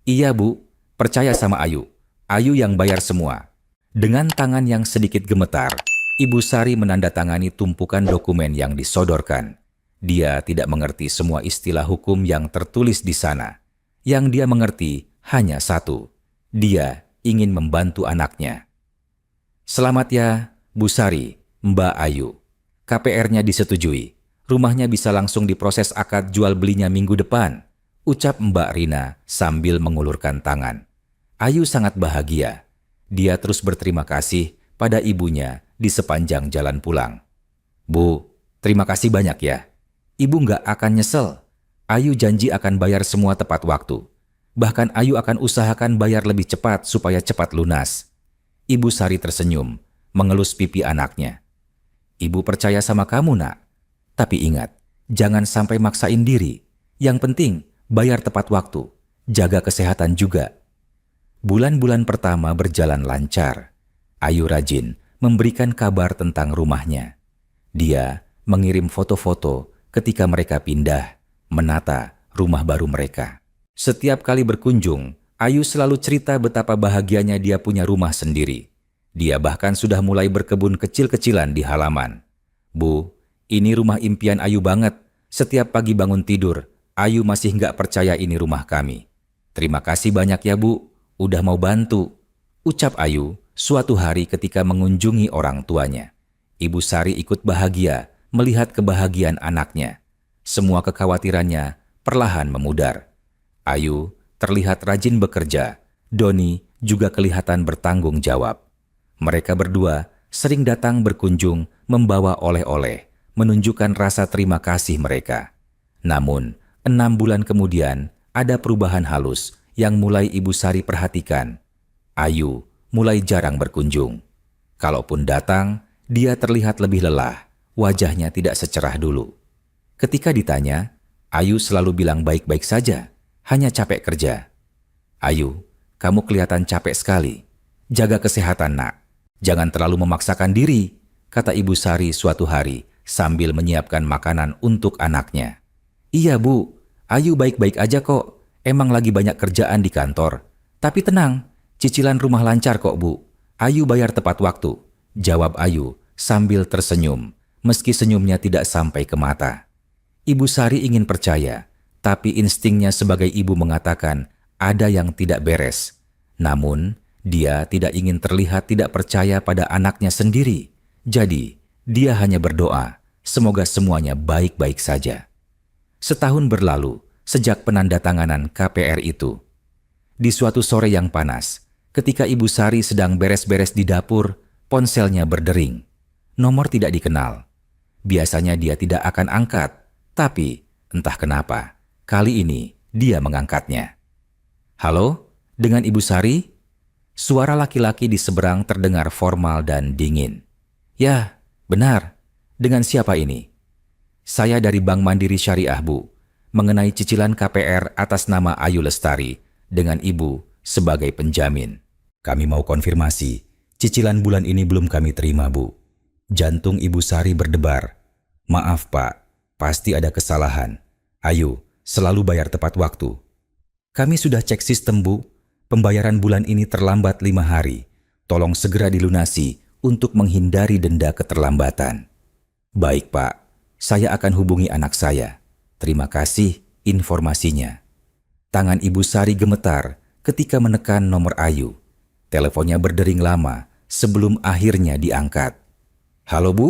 Iya Bu, percaya sama Ayu. Ayu yang bayar semua. Dengan tangan yang sedikit gemetar, Ibu Sari menandatangani tumpukan dokumen yang disodorkan. Dia tidak mengerti semua istilah hukum yang tertulis di sana. Yang dia mengerti hanya satu. Dia ingin membantu anaknya. Selamat ya, Bu Sari, Mbak Ayu. KPR-nya disetujui. Rumahnya bisa langsung diproses akad jual belinya minggu depan, ucap Mbak Rina sambil mengulurkan tangan. Ayu sangat bahagia. Dia terus berterima kasih pada ibunya di sepanjang jalan pulang. Bu, terima kasih banyak ya. Ibu nggak akan nyesel. Ayu janji akan bayar semua tepat waktu. Bahkan Ayu akan usahakan bayar lebih cepat supaya cepat lunas. Ibu Sari tersenyum, mengelus pipi anaknya. Ibu percaya sama kamu, Nak. Tapi ingat, jangan sampai maksain diri. Yang penting, bayar tepat waktu. Jaga kesehatan juga. Bulan-bulan pertama berjalan lancar. Ayu rajin memberikan kabar tentang rumahnya. Dia mengirim foto-foto ketika mereka pindah, menata rumah baru mereka. Setiap kali berkunjung, Ayu selalu cerita betapa bahagianya dia punya rumah sendiri. Dia bahkan sudah mulai berkebun kecil-kecilan di halaman. Bu, ini rumah impian Ayu banget. Setiap pagi bangun tidur, Ayu masih nggak percaya ini rumah kami. Terima kasih banyak ya Bu, udah mau bantu, ucap Ayu suatu hari ketika mengunjungi orang tuanya. Ibu Sari ikut bahagia melihat kebahagiaan anaknya. Semua kekhawatirannya perlahan memudar. Ayu terlihat rajin bekerja. Doni juga kelihatan bertanggung jawab. Mereka berdua sering datang berkunjung membawa oleh-oleh, menunjukkan rasa terima kasih mereka. Namun, 6 bulan kemudian ada perubahan halus yang mulai Ibu Sari perhatikan. Ayu mulai jarang berkunjung. Kalaupun datang, dia terlihat lebih lelah, wajahnya tidak secerah dulu. Ketika ditanya, Ayu selalu bilang baik-baik saja, hanya capek kerja. Ayu, kamu kelihatan capek sekali. Jaga kesehatan, Nak. Jangan terlalu memaksakan diri, kata Ibu Sari suatu hari sambil menyiapkan makanan untuk anaknya. Iya Bu, Ayu baik-baik aja kok. Emang lagi banyak kerjaan di kantor. Tapi tenang, cicilan rumah lancar kok Bu. Ayu bayar tepat waktu, jawab Ayu sambil tersenyum, meski senyumnya tidak sampai ke mata. Ibu Sari ingin percaya, tapi instingnya sebagai ibu mengatakan ada yang tidak beres. Namun, dia tidak ingin terlihat tidak percaya pada anaknya sendiri. Jadi, dia hanya berdoa, semoga semuanya baik-baik saja. Setahun berlalu sejak penandatanganan KPR itu. Di suatu sore yang panas, ketika Ibu Sari sedang beres-beres di dapur, ponselnya berdering. Nomor tidak dikenal. Biasanya dia tidak akan angkat, tapi entah kenapa, kali ini dia mengangkatnya. Halo, dengan Ibu Sari? Suara laki-laki di seberang terdengar formal dan dingin. Ya, benar. Dengan siapa ini? Saya dari Bank Mandiri Syariah, Bu. Mengenai cicilan KPR atas nama Ayu Lestari dengan Ibu sebagai penjamin. Kami mau konfirmasi, cicilan bulan ini belum kami terima, Bu. Jantung Ibu Sari berdebar. Maaf, Pak. Pasti ada kesalahan. Ayu, selalu bayar tepat waktu. Kami sudah cek sistem, Bu. Pembayaran bulan ini terlambat 5 hari. Tolong segera dilunasi untuk menghindari denda keterlambatan. Baik, Pak. Saya akan hubungi anak saya. Terima kasih informasinya. Tangan Ibu Sari gemetar ketika menekan nomor Ayu. Teleponnya berdering lama sebelum akhirnya diangkat. Halo Bu,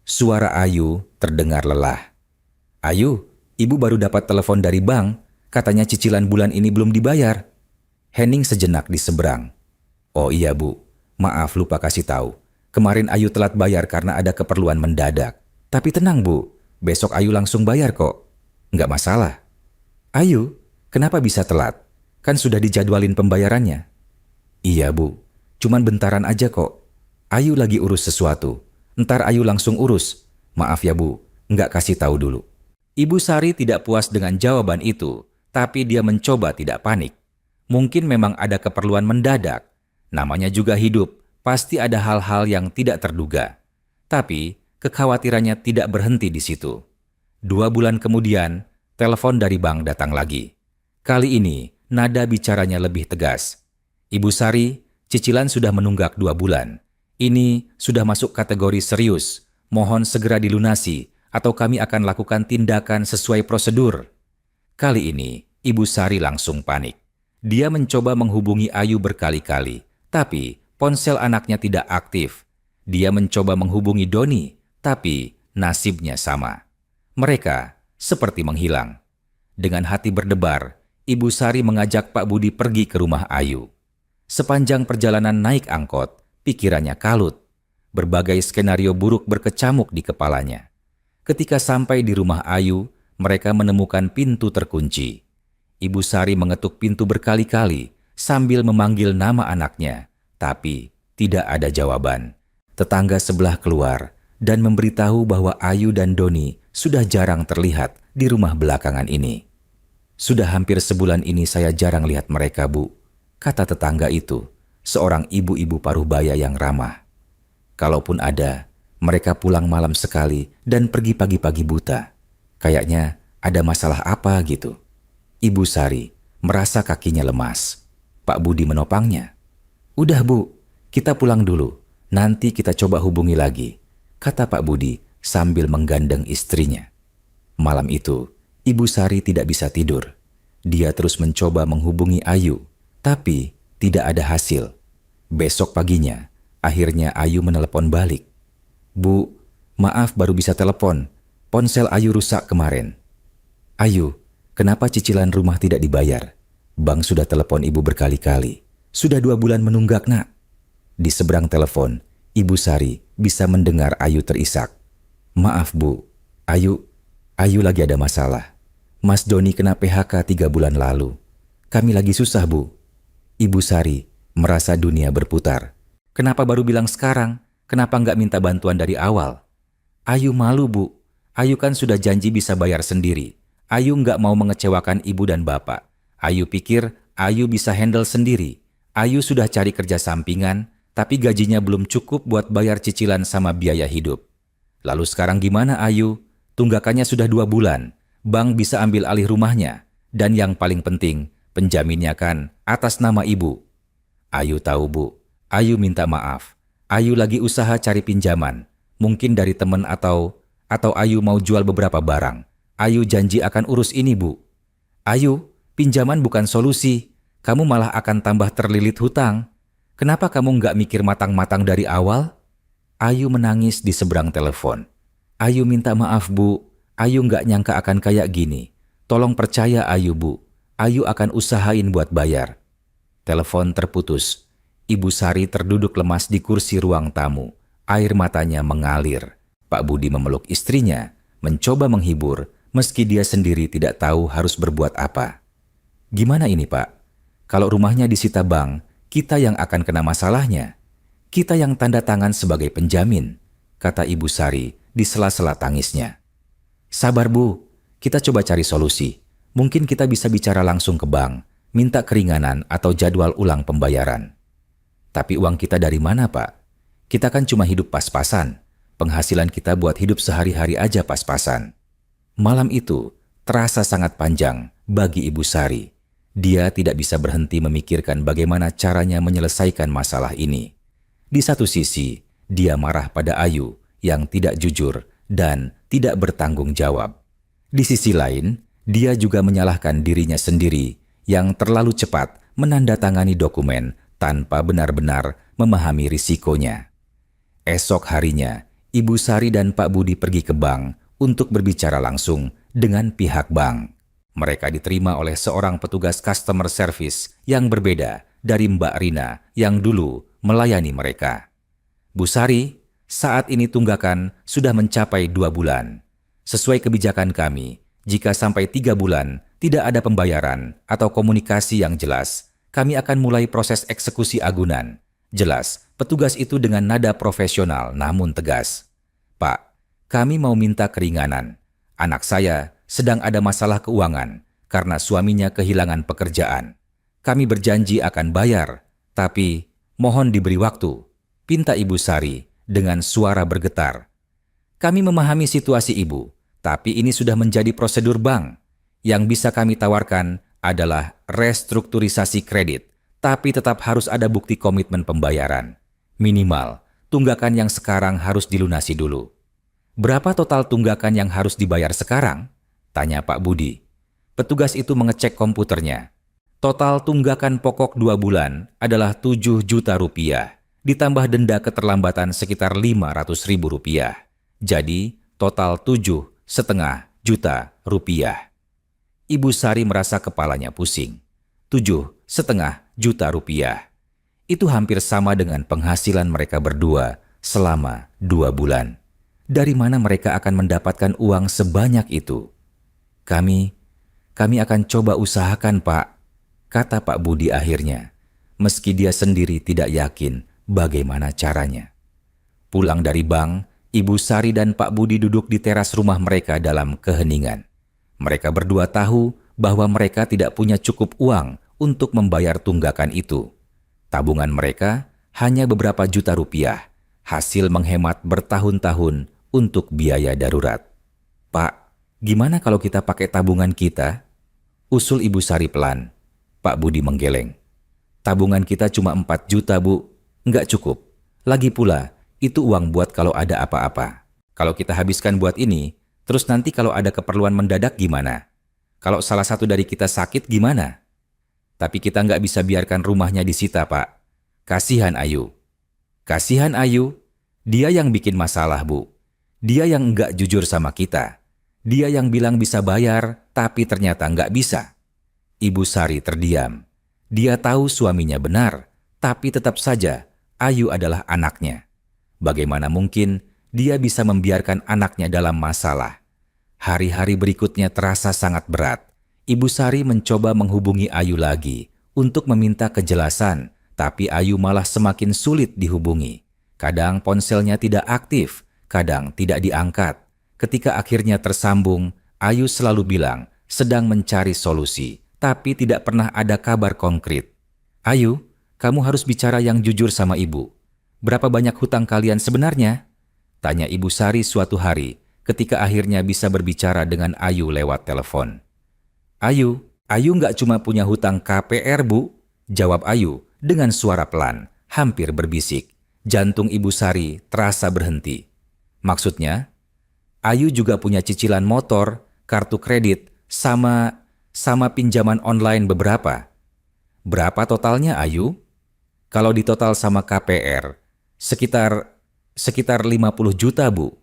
suara Ayu terdengar lelah. Ayu, Ibu baru dapat telepon dari bank. Katanya cicilan bulan ini belum dibayar. Hening sejenak di seberang. Oh iya Bu, maaf lupa kasih tahu. Kemarin Ayu telat bayar karena ada keperluan mendadak. Tapi tenang Bu, besok Ayu langsung bayar kok. Nggak masalah. Ayu, kenapa bisa telat? Kan sudah dijadwalin pembayarannya. Iya Bu, cuman bentaran aja kok. Ayu lagi urus sesuatu. Ntar Ayu langsung urus. Maaf ya Bu, nggak kasih tahu dulu. Ibu Sari tidak puas dengan jawaban itu, tapi dia mencoba tidak panik. Mungkin memang ada keperluan mendadak. Namanya juga hidup, pasti ada hal-hal yang tidak terduga. Tapi kekhawatirannya tidak berhenti di situ. 2 bulan kemudian, telepon dari bank datang lagi. Kali ini, nada bicaranya lebih tegas. Ibu Sari, cicilan sudah menunggak 2 bulan. Ini sudah masuk kategori serius. Mohon segera dilunasi, atau kami akan lakukan tindakan sesuai prosedur. Kali ini, Ibu Sari langsung panik. Dia mencoba menghubungi Ayu berkali-kali, tapi ponsel anaknya tidak aktif. Dia mencoba menghubungi Doni, tapi nasibnya sama. Mereka seperti menghilang. Dengan hati berdebar, Ibu Sari mengajak Pak Budi pergi ke rumah Ayu. Sepanjang perjalanan naik angkot, pikirannya kalut. Berbagai skenario buruk berkecamuk di kepalanya. Ketika sampai di rumah Ayu, mereka menemukan pintu terkunci. Ibu Sari mengetuk pintu berkali-kali sambil memanggil nama anaknya, tapi tidak ada jawaban. Tetangga sebelah keluar dan memberitahu bahwa Ayu dan Doni sudah jarang terlihat di rumah belakangan ini. Sudah hampir sebulan ini saya jarang lihat mereka, Bu, kata tetangga itu, seorang ibu-ibu paruh-baya yang ramah. Kalaupun ada, mereka pulang malam sekali dan pergi pagi-pagi buta. Kayaknya ada masalah apa gitu. Ibu Sari merasa kakinya lemas. Pak Budi menopangnya. Udah, Bu, kita pulang dulu. Nanti kita coba hubungi lagi, kata Pak Budi sambil menggandeng istrinya. Malam itu, Ibu Sari tidak bisa tidur. Dia terus mencoba menghubungi Ayu, tapi tidak ada hasil. Besok paginya, akhirnya Ayu menelepon balik. Bu, maaf baru bisa telepon. Ponsel Ayu rusak kemarin. Ayu, kenapa cicilan rumah tidak dibayar? Bank sudah telepon ibu berkali-kali. Sudah 2 bulan menunggak, Nak. Di seberang telepon, Ibu Sari bisa mendengar Ayu terisak. Maaf, Bu. Ayu lagi ada masalah. Mas Doni kena PHK 3 bulan lalu. Kami lagi susah, Bu. Ibu Sari merasa dunia berputar. Kenapa baru bilang sekarang? Kenapa nggak minta bantuan dari awal? Ayu malu, Bu. Ayu kan sudah janji bisa bayar sendiri. Ayu nggak mau mengecewakan ibu dan bapak. Ayu pikir Ayu bisa handle sendiri. Ayu sudah cari kerja sampingan, tapi gajinya belum cukup buat bayar cicilan sama biaya hidup. Lalu sekarang gimana, Ayu? Tunggakannya sudah 2 bulan. Bank bisa ambil alih rumahnya. Dan yang paling penting, penjaminnya kan atas nama ibu. Ayu tahu, Bu. Ayu minta maaf. Ayu lagi usaha cari pinjaman. Mungkin dari teman atau Ayu mau jual beberapa barang. Ayu janji akan urus ini, Bu. Ayu, pinjaman bukan solusi. Kamu malah akan tambah terlilit hutang. Kenapa kamu nggak mikir matang-matang dari awal? Ayu menangis di seberang telepon. Ayu minta maaf, Bu. Ayu nggak nyangka akan kayak gini. Tolong percaya Ayu, Bu. Ayu akan usahain buat bayar. Telepon terputus. Ibu Sari terduduk lemas di kursi ruang tamu. Air matanya mengalir. Pak Budi memeluk istrinya, mencoba menghibur, meski dia sendiri tidak tahu harus berbuat apa. Gimana ini, Pak? Kalau rumahnya disita bank, kita yang akan kena masalahnya. Kita yang tanda tangan sebagai penjamin, kata Ibu Sari di sela-sela tangisnya. Sabar, Bu. Kita coba cari solusi. Mungkin kita bisa bicara langsung ke bank, minta keringanan atau jadwal ulang pembayaran. Tapi uang kita dari mana, Pak? Kita kan cuma hidup pas-pasan. Penghasilan kita buat hidup sehari-hari aja pas-pasan. Malam itu terasa sangat panjang bagi Ibu Sari. Dia tidak bisa berhenti memikirkan bagaimana caranya menyelesaikan masalah ini. Di satu sisi, dia marah pada Ayu yang tidak jujur dan tidak bertanggung jawab. Di sisi lain, dia juga menyalahkan dirinya sendiri yang terlalu cepat menandatangani dokumen tanpa benar-benar memahami risikonya. Esok harinya, Ibu Sari dan Pak Budi pergi ke bank untuk berbicara langsung dengan pihak bank. Mereka diterima oleh seorang petugas customer service yang berbeda dari Mbak Rina yang dulu melayani mereka. Bu Sari, saat ini tunggakan sudah mencapai 2 bulan. Sesuai kebijakan kami, jika sampai 3 bulan tidak ada pembayaran atau komunikasi yang jelas, kami akan mulai proses eksekusi agunan. Jelas, petugas itu dengan nada profesional namun tegas. Pak, kami mau minta keringanan. Anak saya sedang ada masalah keuangan karena suaminya kehilangan pekerjaan. Kami berjanji akan bayar, tapi mohon diberi waktu, pinta Ibu Sari dengan suara bergetar. Kami memahami situasi Ibu, Tapi ini sudah menjadi prosedur bank. Yang bisa kami tawarkan adalah restrukturisasi kredit, tapi tetap harus ada bukti komitmen pembayaran. Minimal, tunggakan yang sekarang harus dilunasi dulu. Berapa total tunggakan yang harus dibayar sekarang? Tanya Pak Budi. Petugas itu mengecek komputernya. Total tunggakan pokok 2 bulan adalah 7 juta rupiah, ditambah denda keterlambatan sekitar 500 ribu rupiah. Jadi, total 7,5 juta rupiah. Ibu Sari merasa kepalanya pusing. 7,5 juta rupiah. Itu hampir sama dengan penghasilan mereka berdua selama 2 bulan. Dari mana mereka akan mendapatkan uang sebanyak itu? Kami akan coba usahakan, Pak, kata Pak Budi akhirnya, meski dia sendiri tidak yakin bagaimana caranya. Pulang dari bank, Ibu Sari dan Pak Budi duduk di teras rumah mereka dalam keheningan. Mereka berdua tahu bahwa mereka tidak punya cukup uang untuk membayar tunggakan itu. Tabungan mereka hanya beberapa juta rupiah, hasil menghemat bertahun-tahun untuk biaya darurat. Pak, gimana kalau kita pakai tabungan kita? Usul Ibu Sari pelan. Pak Budi menggeleng. Tabungan kita cuma 4 juta, Bu. Nggak cukup. Lagi pula, itu uang buat kalau ada apa-apa. Kalau kita habiskan buat ini, terus nanti kalau ada keperluan mendadak gimana? Kalau salah satu dari kita sakit gimana? Tapi kita nggak bisa biarkan rumahnya disita, Pak. Kasihan Ayu. Kasihan Ayu? Dia yang bikin masalah, Bu. Dia yang nggak jujur sama kita. Dia yang bilang bisa bayar, tapi ternyata nggak bisa. Ibu Sari terdiam. Dia tahu suaminya benar, tapi tetap saja Ayu adalah anaknya. Bagaimana mungkin dia bisa membiarkan anaknya dalam masalah? Hari-hari berikutnya terasa sangat berat. Ibu Sari mencoba menghubungi Ayu lagi untuk meminta kejelasan, tapi Ayu malah semakin sulit dihubungi. Kadang ponselnya tidak aktif, kadang tidak diangkat. Ketika akhirnya tersambung, Ayu selalu bilang sedang mencari solusi, tapi tidak pernah ada kabar konkret. Ayu, kamu harus bicara yang jujur sama ibu. Berapa banyak hutang kalian sebenarnya? Tanya Ibu Sari suatu hari ketika akhirnya bisa berbicara dengan Ayu lewat telepon. Ayu nggak cuma punya hutang KPR, Bu. Jawab Ayu dengan suara pelan, hampir berbisik. Jantung Ibu Sari terasa berhenti. Maksudnya, Ayu juga punya cicilan motor, kartu kredit, sama pinjaman online beberapa. Berapa totalnya, Ayu? Kalau ditotal sama KPR, sekitar 50 juta, Bu.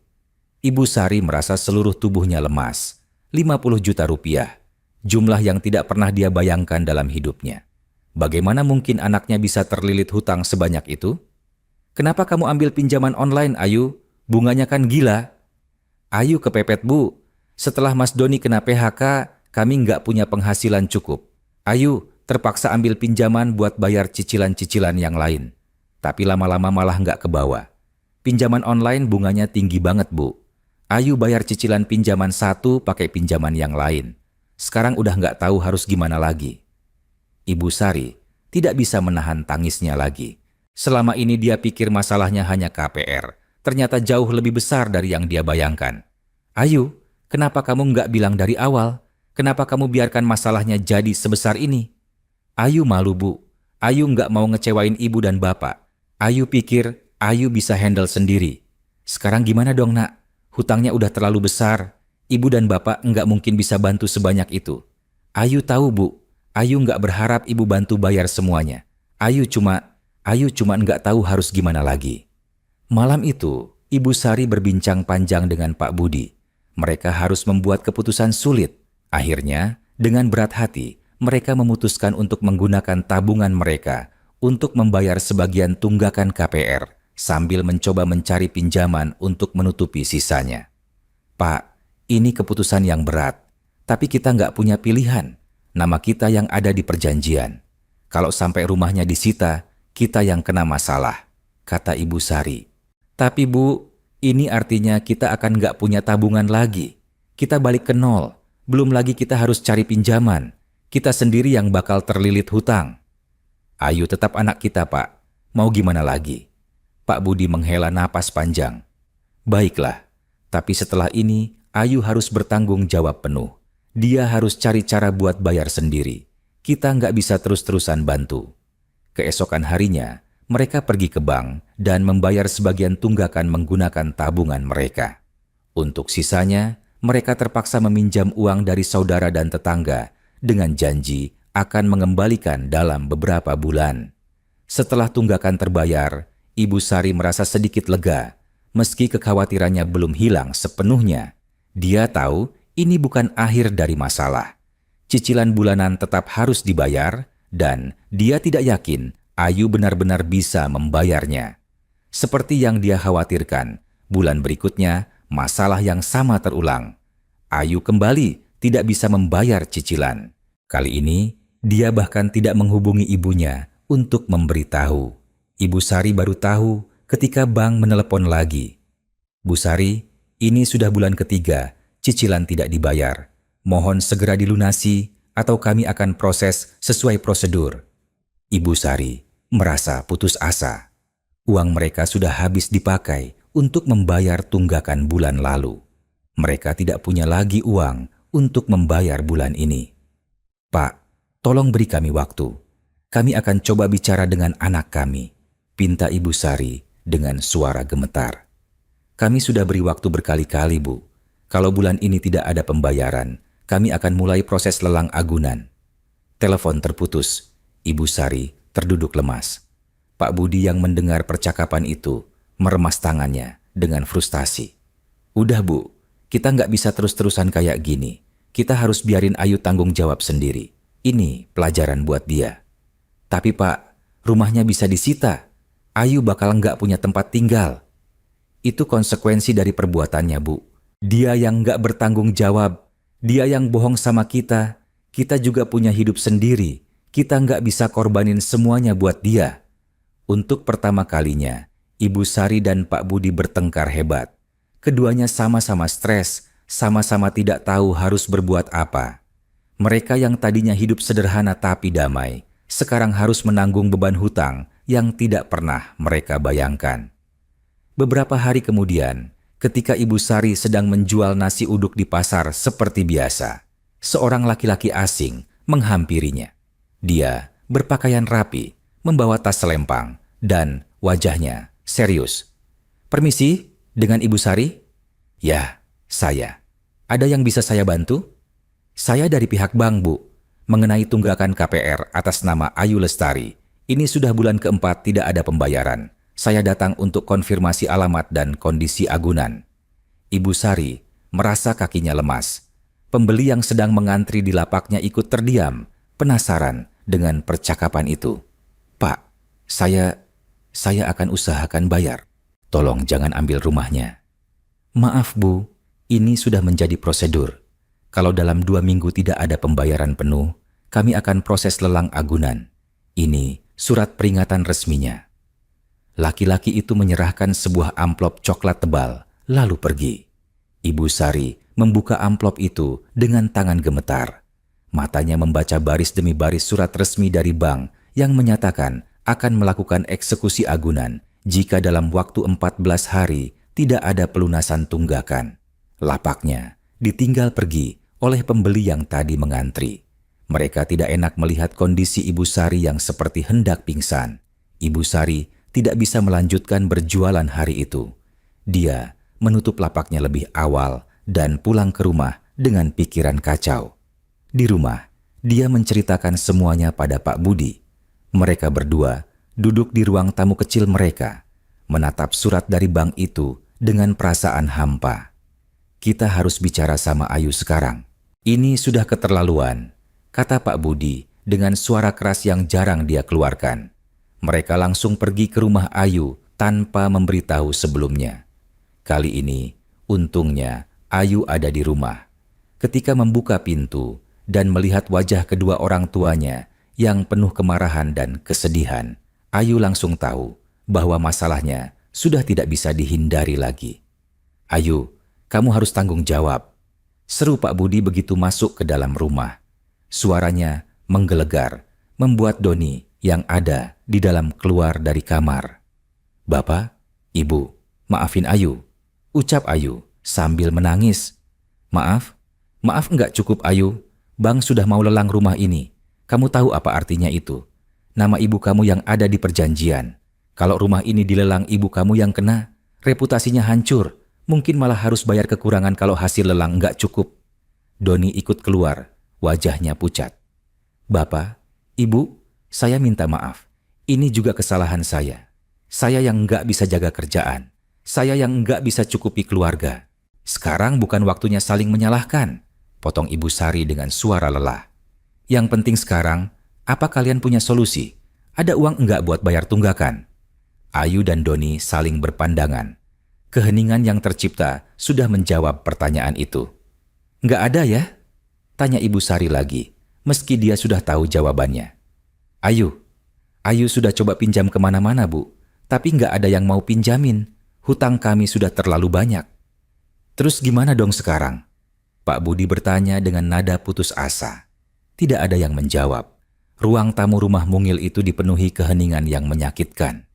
Ibu Sari merasa seluruh tubuhnya lemas. 50 juta rupiah. Jumlah yang tidak pernah dia bayangkan dalam hidupnya. Bagaimana mungkin anaknya bisa terlilit hutang sebanyak itu? Kenapa kamu ambil pinjaman online, Ayu? Bunganya kan gila. Ayu kepepet, Bu. Setelah Mas Doni kena PHK, kami nggak punya penghasilan cukup. Ayu terpaksa ambil pinjaman buat bayar cicilan-cicilan yang lain. Tapi lama-lama malah nggak kebawa. Pinjaman online bunganya tinggi banget, Bu. Ayu bayar cicilan pinjaman satu pakai pinjaman yang lain. Sekarang udah nggak tahu harus gimana lagi. Ibu Sari tidak bisa menahan tangisnya lagi. Selama ini dia pikir masalahnya hanya KPR. Ternyata jauh lebih besar dari yang dia bayangkan. Ayu, kenapa kamu nggak bilang dari awal? Kenapa kamu biarkan masalahnya jadi sebesar ini? Ayu malu, Bu. Ayu nggak mau ngecewain ibu dan bapak. Ayu pikir Ayu bisa handle sendiri. Sekarang gimana dong, Nak? Hutangnya udah terlalu besar. Ibu dan bapak nggak mungkin bisa bantu sebanyak itu. Ayu tahu, Bu. Ayu nggak berharap ibu bantu bayar semuanya. Ayu cuma nggak tahu harus gimana lagi. Malam itu, Ibu Sari berbincang panjang dengan Pak Budi. Mereka harus membuat keputusan sulit. Akhirnya, dengan berat hati, mereka memutuskan untuk menggunakan tabungan mereka untuk membayar sebagian tunggakan KPR sambil mencoba mencari pinjaman untuk menutupi sisanya. Pak, ini keputusan yang berat, tapi kita nggak punya pilihan. Nama kita yang ada di perjanjian. Kalau sampai rumahnya disita, kita yang kena masalah, kata Ibu Sari. Tapi Bu, ini artinya kita akan nggak punya tabungan lagi. Kita balik ke nol. Belum lagi kita harus cari pinjaman. Kita sendiri yang bakal terlilit hutang. Ayu tetap anak kita, Pak. Mau gimana lagi? Pak Budi menghela napas panjang. Baiklah, tapi setelah ini Ayu harus bertanggung jawab penuh. Dia harus cari cara buat bayar sendiri. Kita nggak bisa terus-terusan bantu. Keesokan harinya, mereka pergi ke bank dan membayar sebagian tunggakan menggunakan tabungan mereka. Untuk sisanya, mereka terpaksa meminjam uang dari saudara dan tetangga dengan janji akan mengembalikan dalam beberapa bulan. Setelah tunggakan terbayar, Ibu Sari merasa sedikit lega. Meski kekhawatirannya belum hilang sepenuhnya, dia tahu ini bukan akhir dari masalah. Cicilan bulanan tetap harus dibayar dan dia tidak yakin Ayu benar-benar bisa membayarnya. Seperti yang dia khawatirkan, bulan berikutnya masalah yang sama terulang. Ayu kembali tidak bisa membayar cicilan. Kali ini, dia bahkan tidak menghubungi ibunya untuk memberitahu. Ibu Sari baru tahu ketika bank menelepon lagi. Bu Sari, ini sudah bulan ketiga, cicilan tidak dibayar. Mohon segera dilunasi atau kami akan proses sesuai prosedur. Ibu Sari merasa putus asa. Uang mereka sudah habis dipakai untuk membayar tunggakan bulan lalu. Mereka tidak punya lagi uang untuk membayar bulan ini. Pak, tolong beri kami waktu. Kami akan coba bicara dengan anak kami, pinta Ibu Sari dengan suara gemetar. Kami sudah beri waktu berkali-kali, Bu. Kalau bulan ini tidak ada pembayaran, kami akan mulai proses lelang agunan. Telepon terputus. Ibu Sari terduduk lemas. Pak Budi yang mendengar percakapan itu meremas tangannya dengan frustasi. Udah, Bu, kita nggak bisa terus-terusan kayak gini. Kita harus biarin Ayu tanggung jawab sendiri. Ini pelajaran buat dia. Tapi Pak, rumahnya bisa disita. Ayu bakal nggak punya tempat tinggal. Itu konsekuensi dari perbuatannya, Bu. Dia yang nggak bertanggung jawab. Dia yang bohong sama kita. Kita juga punya hidup sendiri. Kita nggak bisa korbanin semuanya buat dia. Untuk pertama kalinya, Ibu Sari dan Pak Budi bertengkar hebat. Keduanya sama-sama stres, sama-sama tidak tahu harus berbuat apa. Mereka yang tadinya hidup sederhana tapi damai, sekarang harus menanggung beban hutang yang tidak pernah mereka bayangkan. Beberapa hari kemudian, ketika Ibu Sari sedang menjual nasi uduk di pasar seperti biasa, seorang laki-laki asing menghampirinya. Dia berpakaian rapi, membawa tas selempang, dan wajahnya serius. Permisi, dengan Ibu Sari? Ya, saya. Ada yang bisa saya bantu? Saya dari pihak bank, Bu. Mengenai tunggakan KPR atas nama Ayu Lestari, ini sudah bulan keempat tidak ada pembayaran. Saya datang untuk konfirmasi alamat dan kondisi agunan. Ibu Sari merasa kakinya lemas. Pembeli yang sedang mengantri di lapaknya ikut terdiam, penasaran dengan percakapan itu. Pak, saya akan usahakan bayar. Tolong jangan ambil rumahnya. Maaf, Bu, ini sudah menjadi prosedur. Kalau dalam 2 minggu tidak ada pembayaran penuh, kami akan proses lelang agunan. Ini surat peringatan resminya. Laki-laki itu menyerahkan sebuah amplop coklat tebal, lalu pergi. Ibu Sari membuka amplop itu dengan tangan gemetar. Matanya membaca baris demi baris surat resmi dari bank yang menyatakan akan melakukan eksekusi agunan jika dalam waktu 14 hari tidak ada pelunasan tunggakan. Lapaknya ditinggal pergi oleh pembeli yang tadi mengantri. Mereka tidak enak melihat kondisi Ibu Sari yang seperti hendak pingsan. Ibu Sari tidak bisa melanjutkan berjualan hari itu. Dia menutup lapaknya lebih awal dan pulang ke rumah dengan pikiran kacau. Di rumah, dia menceritakan semuanya pada Pak Budi. Mereka berdua duduk di ruang tamu kecil mereka, menatap surat dari bank itu dengan perasaan hampa. Kita harus bicara sama Ayu sekarang. Ini sudah keterlaluan, kata Pak Budi dengan suara keras yang jarang dia keluarkan. Mereka langsung pergi ke rumah Ayu tanpa memberitahu sebelumnya. Kali ini, untungnya Ayu ada di rumah. Ketika membuka pintu dan melihat wajah kedua orang tuanya yang penuh kemarahan dan kesedihan, Ayu langsung tahu bahwa masalahnya sudah tidak bisa dihindari lagi. Ayu, kamu harus tanggung jawab, seru Pak Budi begitu masuk ke dalam rumah. Suaranya menggelegar, membuat Doni yang ada di dalam keluar dari kamar. Bapak, Ibu, maafin Ayu, ucap Ayu sambil menangis. Maaf enggak cukup Ayu. Bang sudah mau lelang rumah ini. Kamu tahu apa artinya itu? Nama ibu kamu yang ada di perjanjian. Kalau rumah ini dilelang ibu kamu yang kena, reputasinya hancur. Mungkin malah harus bayar kekurangan kalau hasil lelang enggak cukup. Doni ikut keluar, wajahnya pucat. Bapak, Ibu, saya minta maaf. Ini juga kesalahan saya. Saya yang enggak bisa jaga kerjaan. Saya yang enggak bisa cukupi keluarga. Sekarang bukan waktunya saling menyalahkan, potong Ibu Sari dengan suara lelah. Yang penting sekarang, apa kalian punya solusi? Ada uang enggak buat bayar tunggakan? Ayu dan Doni saling berpandangan. Keheningan yang tercipta sudah menjawab pertanyaan itu. Enggak ada ya? Tanya Ibu Sari lagi, meski dia sudah tahu jawabannya. Ayu sudah coba pinjam kemana-mana, Bu. Tapi enggak ada yang mau pinjamin. Hutang kami sudah terlalu banyak. Terus gimana dong sekarang? Pak Budi bertanya dengan nada putus asa. Tidak ada yang menjawab. Ruang tamu rumah mungil itu dipenuhi keheningan yang menyakitkan.